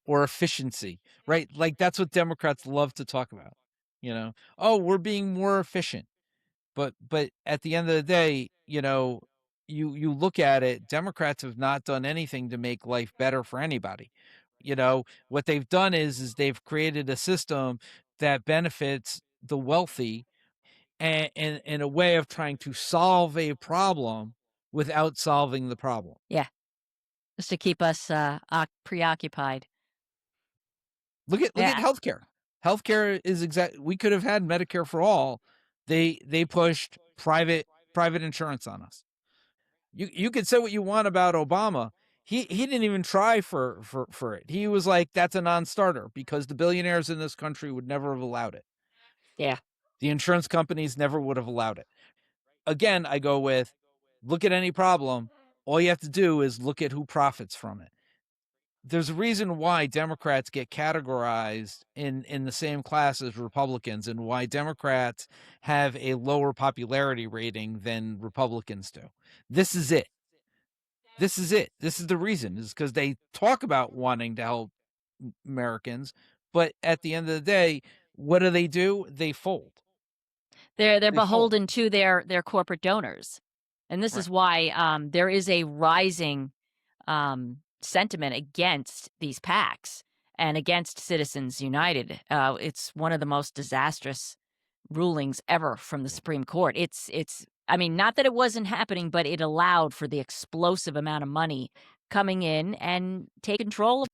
Speaker 1: or efficiency, right? Like that's what Democrats love to talk about. Oh, we're being more efficient. But at the end of the day, you look at it, Democrats have not done anything to make life better for anybody. What they've done is they've created a system that benefits the wealthy, and in a way of trying to solve a problem without solving the problem.
Speaker 2: Yeah, just to keep us preoccupied.
Speaker 1: Look at
Speaker 2: Yeah,
Speaker 1: healthcare. Healthcare is we could have had Medicare for all. They pushed private insurance on us. You could say what you want about Obama. He didn't even try for it. He was like, that's a non-starter because the billionaires in this country would never have allowed it.
Speaker 2: yeah.
Speaker 1: The insurance companies never would have allowed it. Again, I go with, look at any problem. All you have to do is look at who profits from it. there's a reason why Democrats get categorized in the same class as Republicans, and why Democrats have a lower popularity rating than Republicans do. This is it. This is it. This is the reason, is because they talk about wanting to help Americans, but at the end of the day, what do? They fold.
Speaker 2: They're
Speaker 1: They fold.
Speaker 2: beholden to their corporate donors. And this is
Speaker 1: Right.
Speaker 2: why there is a rising sentiment against these PACs and against Citizens United. It's one of the most disastrous rulings ever from the Supreme Court. It's I mean, not that it wasn't happening, but it allowed for the explosive amount of money coming in and take control of.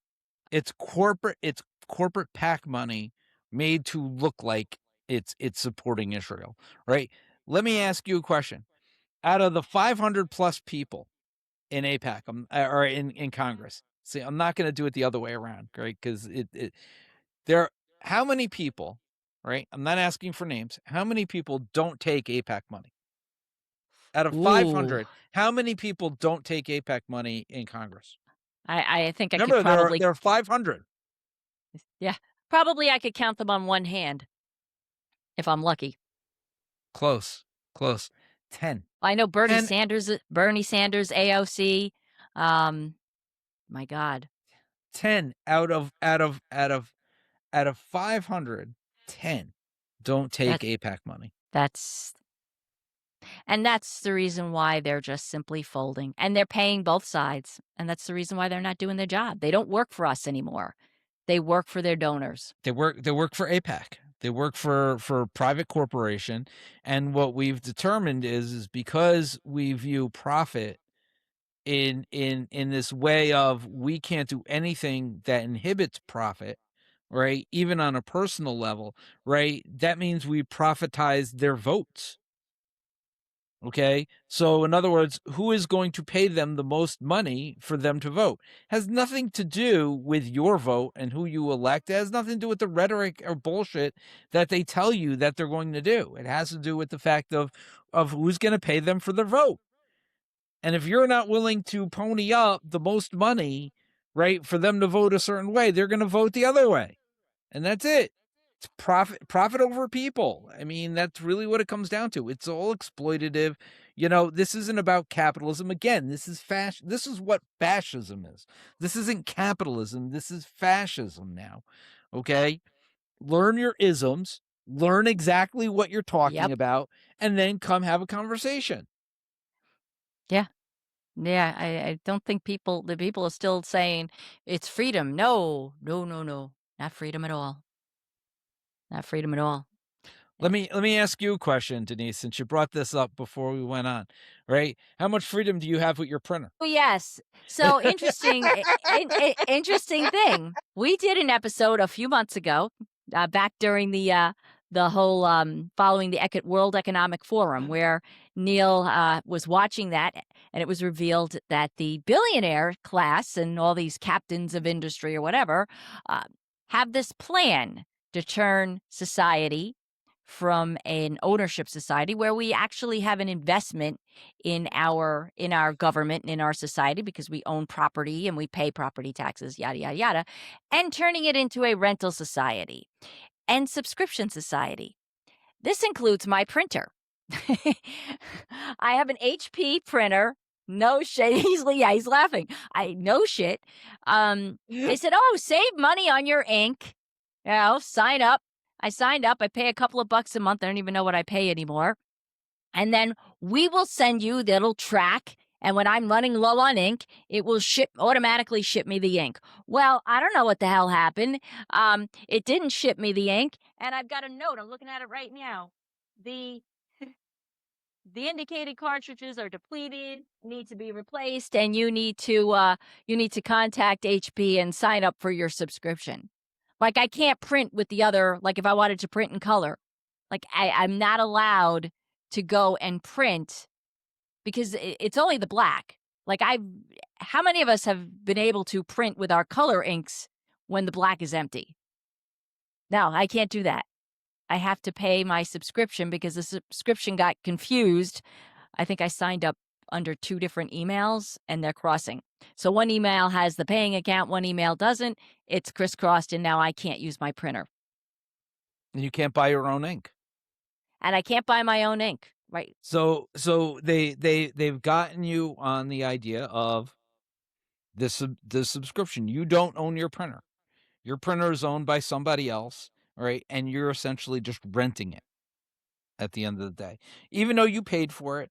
Speaker 1: It's corporate PAC money made to look like it's supporting Israel, right? Let me ask you a question. Out of the 500 plus people in APAC, or in Congress, see, I'm not going to do it the other way around, right? Because there, how many people, right? I'm not asking for names. How many people don't take APAC money? Out of
Speaker 2: Ooh.
Speaker 1: 500, how many people don't take APAC money in Congress?
Speaker 2: I think I could
Speaker 1: Remember,
Speaker 2: probably,
Speaker 1: there are 500.
Speaker 2: yeah, probably I could count them on one hand if I'm lucky.
Speaker 1: Close. 10.
Speaker 2: I know Bernie
Speaker 1: 10.
Speaker 2: Sanders, AOC. My God.
Speaker 1: 10 out of 500, 10 don't take
Speaker 2: That
Speaker 1: APAC money.
Speaker 2: that's and that's the reason why they're just simply folding, and they're paying both sides, and that's the reason why they're not doing their job. They don't work for us anymore. They work for their donors.
Speaker 1: They work for APAC. They work for private corporation, and what we've determined is because we view profit in this way of, we can't do anything that inhibits profit, right? Even on a personal level, right? That means we profitize their votes. Okay. So in other words, who is going to pay them the most money for them to vote? Has nothing to do with your vote and who you elect. It has nothing to do with the rhetoric or bullshit that they tell you that they're going to do. It has to do with the fact of who's going to pay them for their vote. And if you're not willing to pony up the most money, right, for them to vote a certain way, they're going to vote the other way. And that's it. It's profit over people. I mean, that's really what it comes down to. It's all exploitative. This isn't about capitalism. Again, this is this is what fascism is. This isn't capitalism. This is fascism now. Okay? Learn your isms, learn exactly what you're talking about, and then come have a conversation.
Speaker 2: Yeah. Yeah, I don't think the people are still saying it's freedom. No. Not freedom at all. Not freedom at all.
Speaker 1: Let me ask you a question, Denise, since you brought this up before we went on, right? How much freedom do you have with your printer?
Speaker 2: Oh, yes. So interesting, interesting thing. We did an episode a few months ago, back during the whole following the World Economic Forum, where Neil was watching that, and it was revealed that the billionaire class and all these captains of industry or whatever have this plan to turn society from an ownership society, where we actually have an investment in our government and in our society, because we own property and we pay property taxes, yada yada yada, and turning it into a rental society and subscription society. This includes my printer. I have an HP printer. No shit. He's laughing. No shit. They said, "Oh, save money on your ink. Sign up." I signed up. I pay a couple of bucks a month. I don't even know what I pay anymore. And then we will send you the little track. And when I'm running low on ink, it will automatically ship me the ink. Well, I don't know what the hell happened. It didn't ship me the ink. And I've got a note. I'm looking at it right now. The indicated cartridges are depleted, need to be replaced, and you need to contact HP and sign up for your subscription. Like, I can't print with the other, like if I wanted to print in color, like I'm not allowed to go and print because it's only the black. Like, how many of us have been able to print with our color inks when the black is empty? No, I can't do that. I have to pay my subscription because the subscription got confused. I think I signed up under 2 different emails, and they're crossing. So one email has the paying account, one email doesn't. It's crisscrossed, and now I can't use my printer.
Speaker 1: And you can't buy your own ink.
Speaker 2: And I can't buy my own ink, right?
Speaker 1: So they've gotten you on the idea of this subscription. You don't own your printer. Your printer is owned by somebody else, right? And you're essentially just renting it at the end of the day. Even though you paid for it,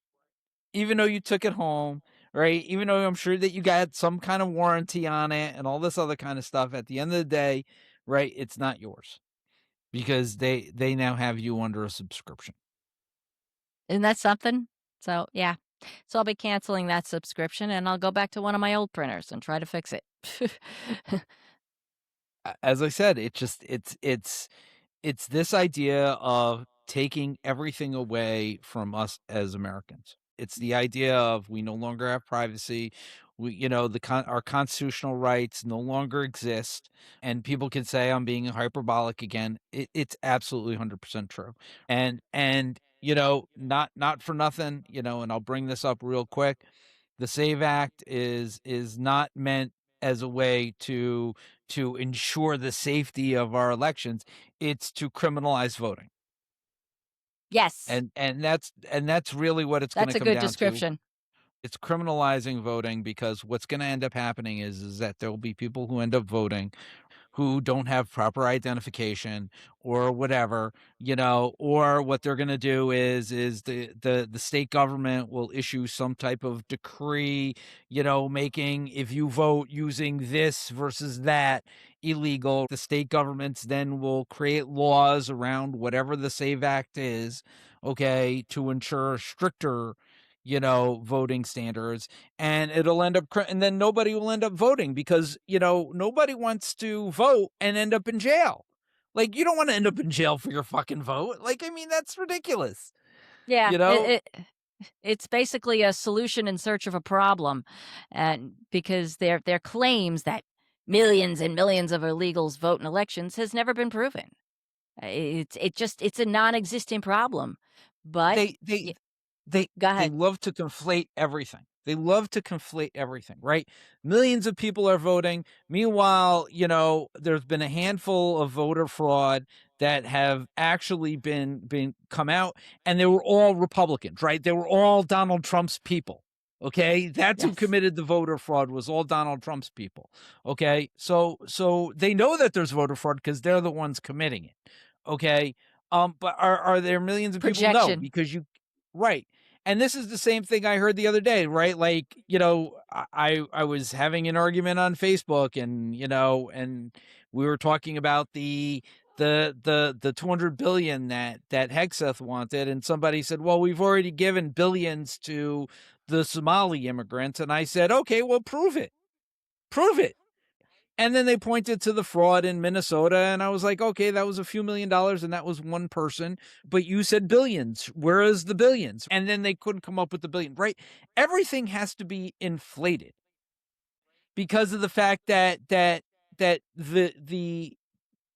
Speaker 1: even though you took it home, right? Even though I'm sure that you got some kind of warranty on it and all this other kind of stuff, at the end of the day, right, it's not yours because they now have you under a subscription.
Speaker 2: Isn't that something? So, yeah. So I'll be canceling that subscription, and I'll go back to one of my old printers and try to fix it.
Speaker 1: As I said, it's this idea of taking everything away from us as Americans. It's the idea of we no longer have privacy. We, our constitutional rights no longer exist, and people can say I'm being hyperbolic again. It's absolutely 100% true. And not for nothing. And I'll bring this up real quick. The SAVE Act is not meant as a way to ensure the safety of our elections. It's to criminalize voting.
Speaker 2: Yes.
Speaker 1: And that's really what it's gonna
Speaker 2: That's a
Speaker 1: come
Speaker 2: good
Speaker 1: down to.
Speaker 2: description.
Speaker 1: It's criminalizing voting because what's gonna end up happening is that there will be people who end up voting who don't have proper identification or whatever, or what they're going to do is the state government will issue some type of decree, making if you vote using this versus that illegal. The state governments then will create laws around whatever the SAVE Act is, okay, to ensure stricter voting standards, and it'll end up and then nobody will end up voting because nobody wants to vote and end up in jail. Like, you don't want to end up in jail for your fucking vote. Like, I mean, that's ridiculous.
Speaker 2: Yeah,
Speaker 1: you know
Speaker 2: it's basically a solution in search of a problem, and because their claims that millions and millions of illegals vote in elections has never been proven. It's a non-existent problem. But
Speaker 1: they
Speaker 2: y
Speaker 1: they they
Speaker 2: go
Speaker 1: they
Speaker 2: ahead.
Speaker 1: love to conflate everything. They love to conflate everything, right? Millions of people are voting. Meanwhile, there's been a handful of voter fraud that have actually been come out, and they were all Republicans, right? They were all Donald Trump's people. Okay, that's who
Speaker 2: Yes.
Speaker 1: committed the voter fraud, was all Donald Trump's people. Okay, so they know that there's voter fraud because they're the ones committing it. Okay, but are there millions of people? No,
Speaker 2: Projection.
Speaker 1: because right. And this is the same thing I heard the other day, right? Like, I was having an argument on Facebook, and we were talking about the 200 billion that Hegseth wanted, and somebody said, well, we've already given billions to the Somali immigrants, and I said, okay, well, prove it. Prove it. And then they pointed to the fraud in Minnesota, and I was like, okay, that was a few $1,000,000, and that was one person. But you said billions. Where is the billions? And then they couldn't come up with the billion, right? Everything has to be inflated because of the fact that the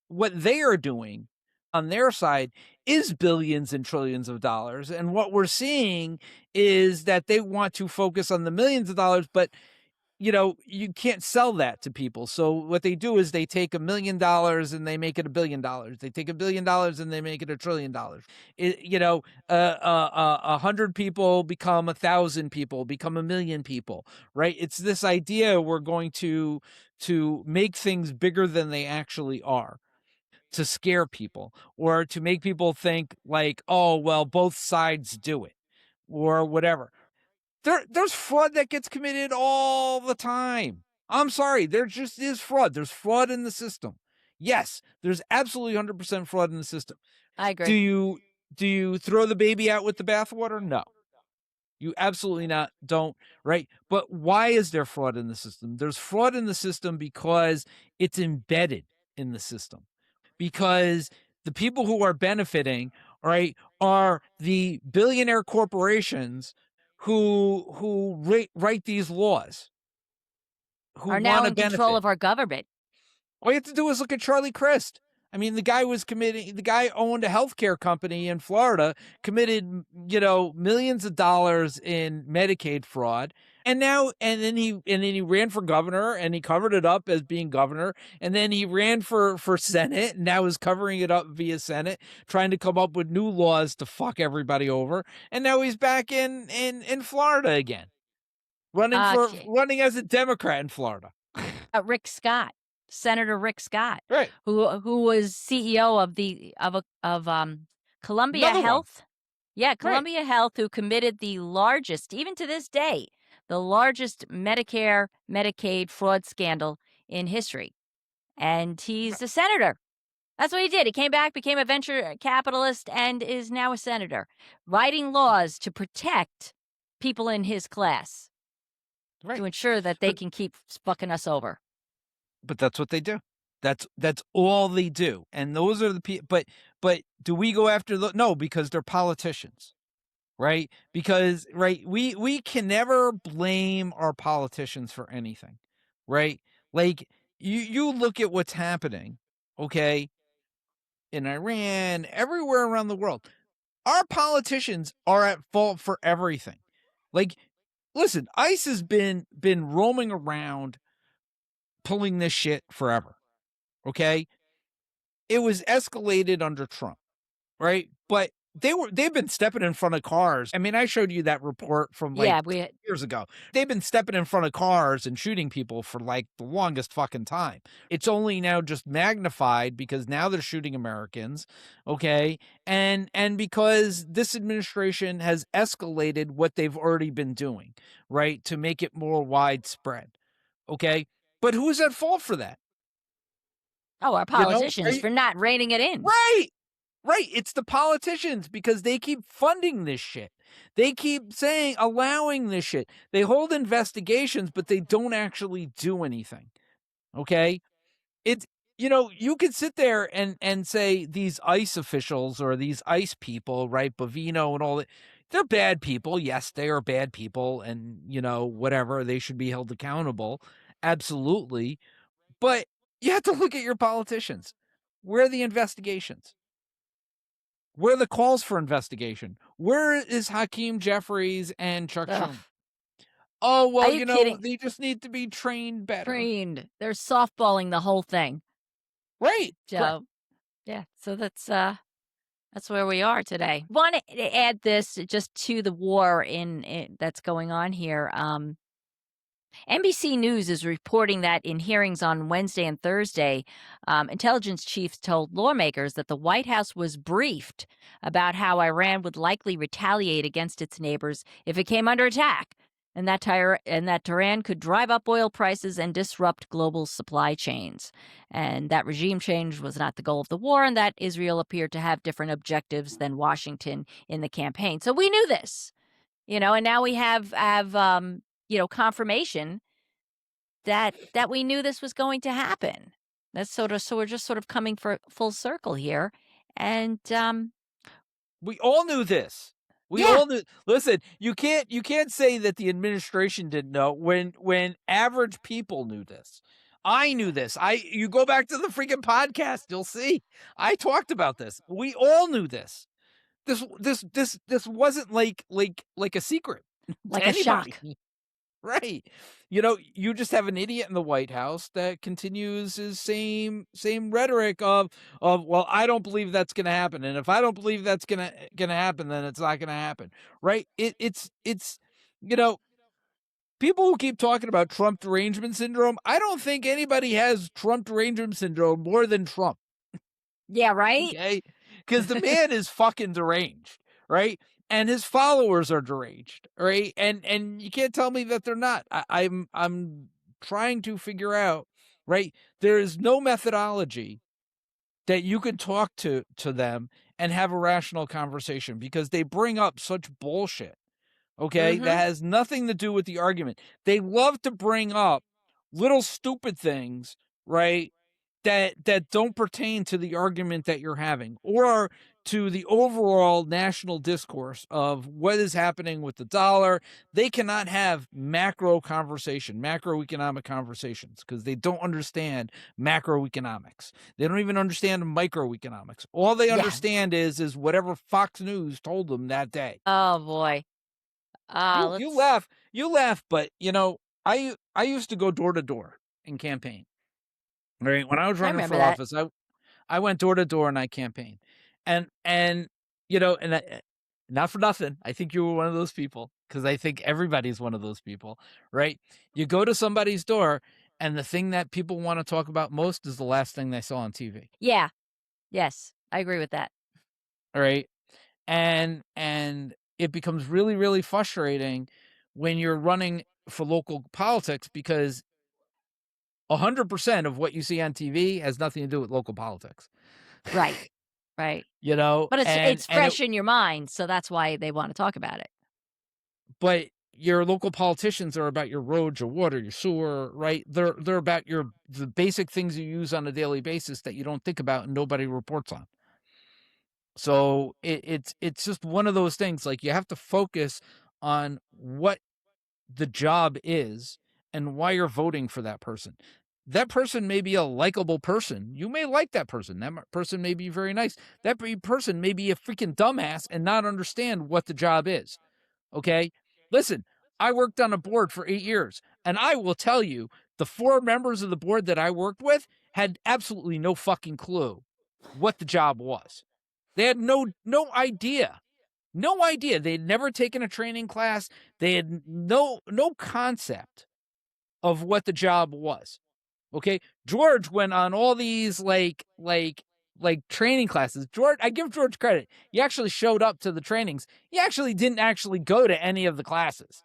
Speaker 1: what they are doing on their side is billions and trillions of dollars. And what we're seeing is that they want to focus on the millions of dollars, but you can't sell that to people. So what they do is they take $1,000,000 and they make it $1,000,000,000. They take $1,000,000,000 and they make it $1,000,000,000,000. 100 people become 1,000 people, become 1,000,000 people, right? It's this idea we're going to make things bigger than they actually are, to scare people or to make people think like, oh, well, both sides do it or whatever. There's fraud that gets committed all the time. I'm sorry, there just is fraud. There's fraud in the system. Yes, there's absolutely 100% fraud in the system.
Speaker 2: I
Speaker 1: Do
Speaker 2: agree.
Speaker 1: you throw the baby out with the bathwater? No. You absolutely not don't, right? But why is there fraud in the system? There's fraud in the system because it's embedded in the system. Because the people who are benefiting, right, are the billionaire corporations who write these laws, who
Speaker 2: Are
Speaker 1: want
Speaker 2: now
Speaker 1: to
Speaker 2: in control
Speaker 1: benefit.
Speaker 2: of our government.
Speaker 1: All you have to do is look at Charlie Crist. I mean, the guy owned a healthcare company in Florida, committed, millions of dollars in Medicaid fraud. And then he ran for governor, and he covered it up as being governor. And then he ran for Senate, and now is covering it up via Senate, trying to come up with new laws to fuck everybody over. And now he's back in Florida again,
Speaker 2: Okay.
Speaker 1: running as a Democrat in Florida.
Speaker 2: Rick Scott, Senator Rick Scott,
Speaker 1: Right.
Speaker 2: who was CEO of Columbia
Speaker 1: Another one.
Speaker 2: Health. Yeah,
Speaker 1: Right.
Speaker 2: Columbia Health, who committed the largest, even to this day, the largest Medicare Medicaid fraud scandal in history. And he's a senator. That's what he did. He came back, became a venture capitalist, and is now a senator, writing laws to protect people in his class
Speaker 1: Right.
Speaker 2: to ensure that they
Speaker 1: But-
Speaker 2: can keep fucking us over.
Speaker 1: But that's what they do. That's all they do. And those are the people. But do we go after no, because they're politicians, right? Because we can never blame our politicians for anything, right? Like you look at what's happening, okay, in Iran, everywhere around the world. Our politicians are at fault for everything. Like, listen, ICE has been roaming around pulling this shit forever. Okay. It was escalated under Trump, right? But they've been stepping in front of cars. I mean, I showed you that report from
Speaker 2: Yeah,
Speaker 1: 2 years ago. They've been stepping in front of cars and shooting people for like the longest fucking time. It's only now just magnified because now they're shooting Americans, okay? And because this administration has escalated what they've already been doing, right? To make it more widespread. Okay? But who's at fault for that?
Speaker 2: our politicians
Speaker 1: You-
Speaker 2: for not reining it in.
Speaker 1: Right. Right. It's the politicians because they keep funding this shit. They keep allowing this shit. They hold investigations, but they don't actually do anything. Okay. It's, you could sit there and say these ICE officials or these ICE people, right? Bovino and all that. They're bad people. Yes, they are bad people. And, whatever, they should be held accountable. Absolutely. But you have to look at your politicians. Where are the investigations? Where are the calls for investigation? Where is Hakeem Jeffries and Chuck
Speaker 2: Ugh.
Speaker 1: Schumer? Oh, well,
Speaker 2: Are you kidding?
Speaker 1: they just need to be trained better.
Speaker 2: Trained. They're softballing the whole thing.
Speaker 1: Right.
Speaker 2: So, yeah. So that's where we are today. Want to add this just to the war in that's going on here. NBC News is reporting that in hearings on Wednesday and Thursday, intelligence chiefs told lawmakers that the White House was briefed about how Iran would likely retaliate against its neighbors if it came under attack, and that Tehran could drive up oil prices and disrupt global supply chains, and that regime change was not the goal of the war, and that Israel appeared to have different objectives than Washington in the campaign. So we knew this, and now we have confirmation that we knew this was going to happen. That's so we're just sort of coming for full circle here. And
Speaker 1: we all knew this. We all knew. Listen, you can't say that the administration didn't know when average people knew this. I knew this. You go back to the freaking podcast, you'll see. I talked about this. We all knew this. This wasn't like a secret.
Speaker 2: like
Speaker 1: to
Speaker 2: a
Speaker 1: anybody.
Speaker 2: shock.
Speaker 1: Right. You just have an idiot in the White House that continues his same rhetoric of well, I don't believe that's going to happen, and if I don't believe that's going to happen, then it's not going to happen. Right? It's people who keep talking about Trump derangement syndrome, I don't think anybody has Trump derangement syndrome more than Trump.
Speaker 2: Yeah, right?
Speaker 1: Okay? Because the man is fucking deranged, right? And his followers are deranged, right? And you can't tell me that they're not. I'm trying to figure out, right? There is no methodology that you could talk to them and have a rational conversation because they bring up such bullshit, okay? That has nothing to do with the argument. They love to bring up little stupid things, right? That don't pertain to the argument that you're having, or to the overall national discourse of what is happening with the dollar. They cannot have macroeconomic conversations, because they don't understand macroeconomics. They don't even understand microeconomics. All they
Speaker 2: Yeah.
Speaker 1: understand is whatever Fox News told them that day.
Speaker 2: Oh boy.
Speaker 1: You
Speaker 2: Let's.
Speaker 1: laugh, but I used to go door to door and campaign. Right, when I was
Speaker 2: I
Speaker 1: running
Speaker 2: remember
Speaker 1: for
Speaker 2: that.
Speaker 1: office, I went door to door and I campaigned. And not for nothing, I think you were one of those people, because I think everybody's one of those people, right? You go to somebody's door, and the thing that people want to talk about most is the last thing they saw on TV,
Speaker 2: Yeah. Yes, I agree with that.
Speaker 1: all right? And it becomes really, really frustrating when you're running for local politics, because 100% of what you see on TV has nothing to do with local politics.
Speaker 2: Right. Right.
Speaker 1: You know,
Speaker 2: But
Speaker 1: and
Speaker 2: it's
Speaker 1: and it
Speaker 2: fresh in your mind, so that's why they want to talk about it.
Speaker 1: but your local politicians are about your roads, your water, your sewer, right? They're about the basic things you use on a daily basis that you don't think about and nobody reports on. So it's just one of those things. Like, you have to focus on what the job is and why you're voting for that person. That person may be a likable person. You may like that person. That person may be very nice. Person may be a freaking dumbass and not understand what the job is. Okay. Listen, I worked on a board for 8 years, and I will tell you, the 4 members of the board that I worked with had absolutely no fucking clue what the job was. They had no idea. No idea. They'd never taken a training class. They had no concept of what the job was. Okay. George went on all these training classes. I give George credit. He actually showed up to the trainings. He actually didn't actually go to any of the classes.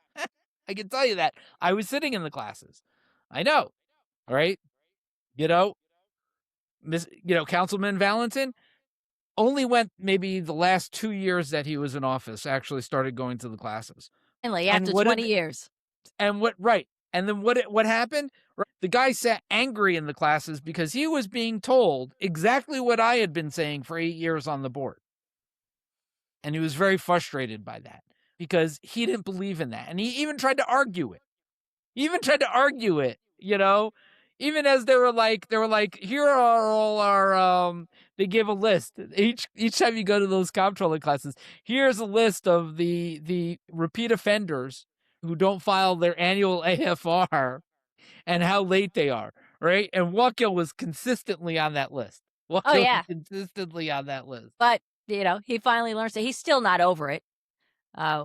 Speaker 1: I can tell you that. I was sitting in the classes. I know. All right. You know, Councilman Valentin only went maybe the last 2 years that he was in office, actually started going to the classes.
Speaker 2: Finally,
Speaker 1: And
Speaker 2: after 20 years.
Speaker 1: right. And then what happened? Right, the guy sat angry in the classes because he was being told exactly what I had been saying for 8 years on the board. And he was very frustrated by that, because he didn't believe in that. And he even tried to argue it. Even as they were like, here are all our they give a list. Each time you go to those comptroller classes, here's a list of the repeat offenders who don't file their annual AFR and how late they are, right? And Hochul was consistently on that list.
Speaker 2: Oh,
Speaker 1: Hochul was
Speaker 2: yeah.
Speaker 1: consistently on that list.
Speaker 2: But, he finally learns that he's still not over it.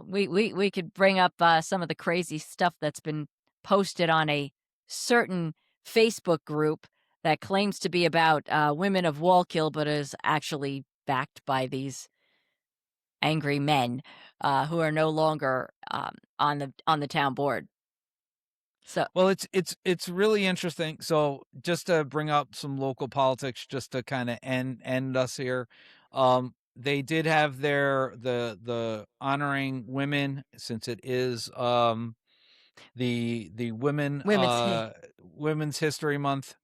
Speaker 2: We could bring up some of the crazy stuff that's been posted on a certain Facebook group that claims to be about women of Wallkill, but is actually backed by these angry men who are no longer on the town board. So
Speaker 1: Well, it's really interesting. So, just to bring up some local politics, just to kind of end us here, they did have the honoring women, since it is the
Speaker 2: women's
Speaker 1: Women's History Month,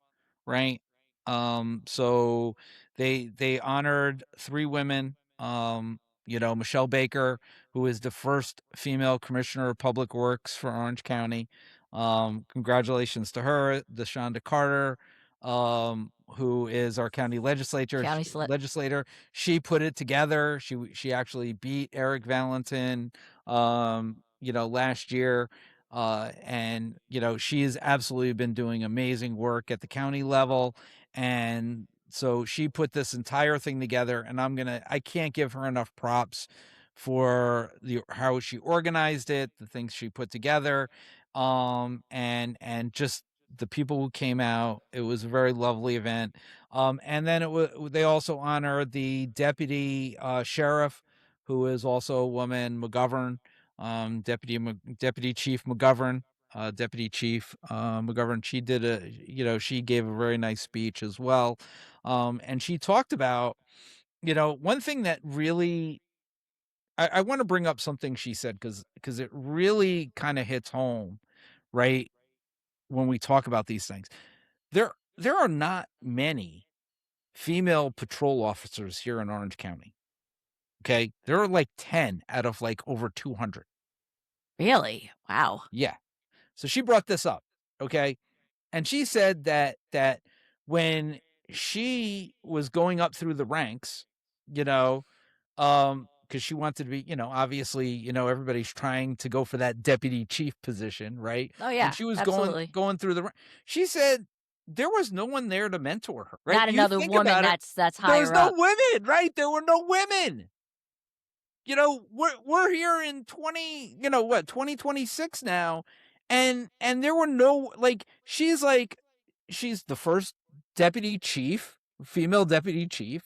Speaker 1: right? So they honored 3 women. Michelle Baker, who is the first female commissioner of public works for Orange County. Congratulations to her. DeShonda Carter, who is our county
Speaker 2: county slip.
Speaker 1: legislator. She put it together. She actually beat Eric Valentin, last year. And she has absolutely been doing amazing work at the county level. And so she put this entire thing together, and I can't give her enough props for how she organized it, the things she put together, and just the people who came out. It was a very lovely event. And then they also honored the deputy sheriff, who is also a woman, McGovern, Deputy Chief McGovern. Deputy Chief McGovern, she gave a very nice speech as well. And she talked about, one thing that really, I want to bring up something she said, because it really kind of hits home, right? When we talk about these things, there are not many female patrol officers here in Orange County. Okay. There are like 10 out of like over 200.
Speaker 2: Really? Wow.
Speaker 1: Yeah. So she brought this up. Okay. And she said that when she was going up through the ranks, you know, because she wanted to be, obviously, everybody's trying to go for that deputy chief position, right?
Speaker 2: Oh,
Speaker 1: When
Speaker 2: yeah,
Speaker 1: she was going
Speaker 2: absolutely.
Speaker 1: going through she said there was no one there to mentor her, right?
Speaker 2: Not
Speaker 1: You
Speaker 2: another
Speaker 1: think
Speaker 2: woman
Speaker 1: about it,
Speaker 2: that's
Speaker 1: there was
Speaker 2: higher
Speaker 1: no
Speaker 2: up.
Speaker 1: women, right? There were no women. We're here in 2026 now, and there were no, she's the first deputy chief, female deputy chief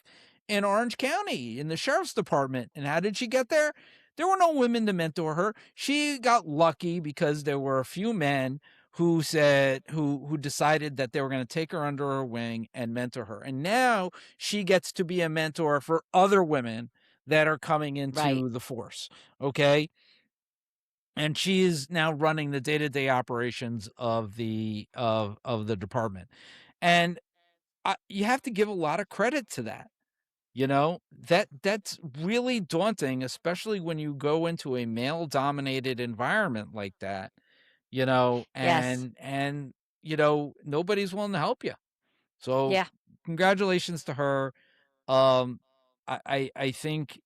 Speaker 1: in Orange County in the sheriff's department. And how did she get there? There were no women to mentor her. She got lucky because there were a few men who decided that they were going to take her under her wing and mentor her. And now she gets to be a mentor for other women that are coming
Speaker 2: Right.
Speaker 1: into the force. Okay. And she is now running the day-to-day operations of the department. And you have to give a lot of credit to that. That's really daunting, especially when you go into a male-dominated environment like that,
Speaker 2: Yes.
Speaker 1: and nobody's willing to help you. So
Speaker 2: Yeah.
Speaker 1: congratulations to her. Um, I think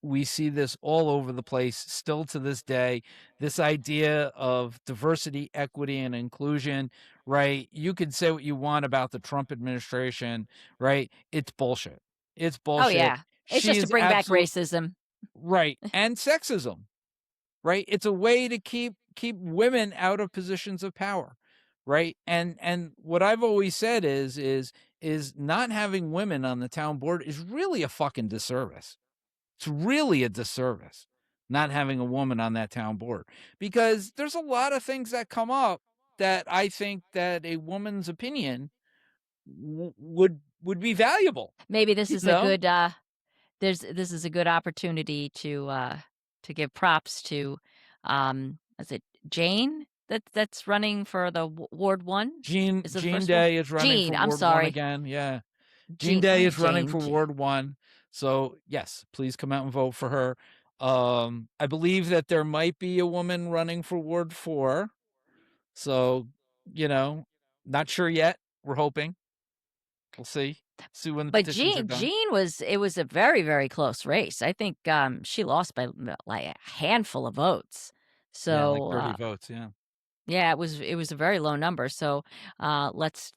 Speaker 1: we see this all over the place still to this day. This idea of diversity, equity, and inclusion, right? You can say what you want about the Trump administration, right? It's bullshit. It's
Speaker 2: Oh,
Speaker 1: bullshit.
Speaker 2: yeah. It's
Speaker 1: She
Speaker 2: just to
Speaker 1: is
Speaker 2: bring back
Speaker 1: absolute
Speaker 2: racism.
Speaker 1: right. And sexism, right? It's a way to keep women out of positions of power, right? And what I've always said is not having women on the town board is really a fucking disservice. It's really a disservice not having a woman on that town board, because there's a lot of things that come up that I think that a woman's opinion would be valuable,
Speaker 2: Maybe this
Speaker 1: you
Speaker 2: is a
Speaker 1: know?
Speaker 2: good, this is a good opportunity to give props to, is it Jane that's running for the Ward 1? Is it the
Speaker 1: Jean
Speaker 2: first one?
Speaker 1: Day is running for
Speaker 2: Jean, I'm
Speaker 1: Ward 1
Speaker 2: sorry.
Speaker 1: again. Yeah. Jean
Speaker 2: Jean,
Speaker 1: Day
Speaker 2: why
Speaker 1: is running
Speaker 2: Jane?
Speaker 1: for Ward 1. So, yes, please come out and vote for her. I believe that there might be a woman running for Ward 4. So, you know, not sure yet. We're hoping. We'll see. See when the
Speaker 2: But
Speaker 1: petitions are
Speaker 2: Jean
Speaker 1: done.
Speaker 2: Jean was it was a very, very close race. I think, she lost by, like, a handful of votes.
Speaker 1: Yeah, like
Speaker 2: So,
Speaker 1: 30 votes, yeah.
Speaker 2: yeah, it was a very low number. So, let's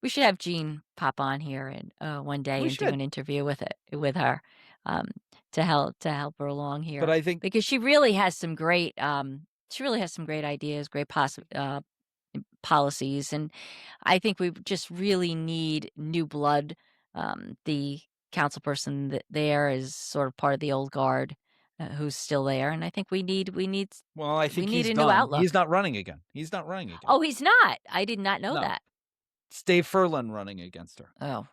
Speaker 2: we should have Jean pop on here and one day
Speaker 1: We
Speaker 2: and do
Speaker 1: should.
Speaker 2: an interview with her, um, to help her along
Speaker 1: But
Speaker 2: here
Speaker 1: I think
Speaker 2: because she really has some great ideas, great policies, and I think we just really need new blood. The council person that there is sort of part of the old guard, who's still there, and I think
Speaker 1: well, I
Speaker 2: we
Speaker 1: think
Speaker 2: need
Speaker 1: he's
Speaker 2: a new
Speaker 1: done. He's
Speaker 2: outlook.
Speaker 1: not running again. He's not running again.
Speaker 2: Oh, he's not? I did not know
Speaker 1: No.
Speaker 2: that.
Speaker 1: It's Dave Furlan running against her.
Speaker 2: Oh.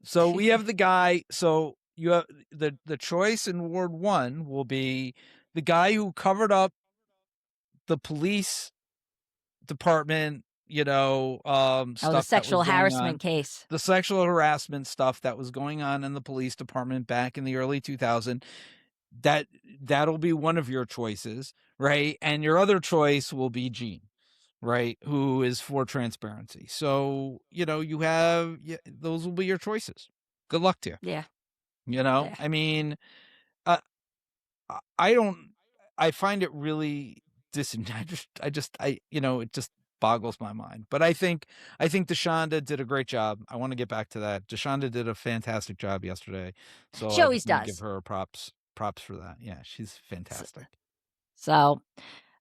Speaker 1: So we have the guy. So you have the choice in Ward 1 will be the guy who covered up the police department,
Speaker 2: Oh, the
Speaker 1: stuff that was
Speaker 2: sexual
Speaker 1: going
Speaker 2: harassment
Speaker 1: on,
Speaker 2: case.
Speaker 1: the sexual harassment stuff that was going on in the police department back in the early 2000s. That'll be one of your choices, right? And your other choice will be Gene, right? Who is for transparency. So, those will be your choices. Good luck to you.
Speaker 2: Yeah, yeah.
Speaker 1: I mean, uh, I don't, I find it really it just boggles my mind. But I think Deshonda did a great job. I want to get back to that. Deshonda did a fantastic job yesterday. So
Speaker 2: She
Speaker 1: I
Speaker 2: always
Speaker 1: just want to give
Speaker 2: does.
Speaker 1: her props for that. Yeah, she's
Speaker 2: S
Speaker 1: fantastic.
Speaker 2: so,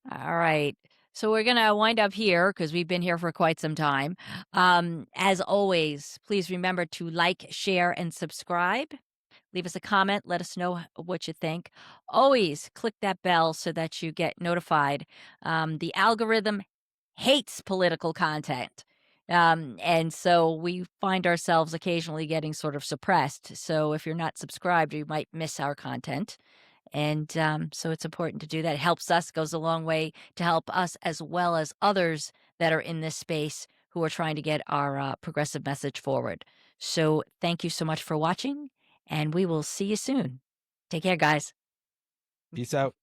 Speaker 2: all right. So we're gonna wind up here because 'cause we've been here for quite some time. As always, please remember to like, share, and subscribe. Leave us a comment. Let us know what you think. Always click that bell so that you get notified. The algorithm hates political content. And so we find ourselves occasionally getting sort of suppressed. So if you're not subscribed, you might miss our content. And so it's important to do that. It helps us, goes a long way to help us as well as others that are in this space who are trying to get our progressive message forward. So thank you so much for watching, and we will see you soon. Take care, guys.
Speaker 1: Peace out.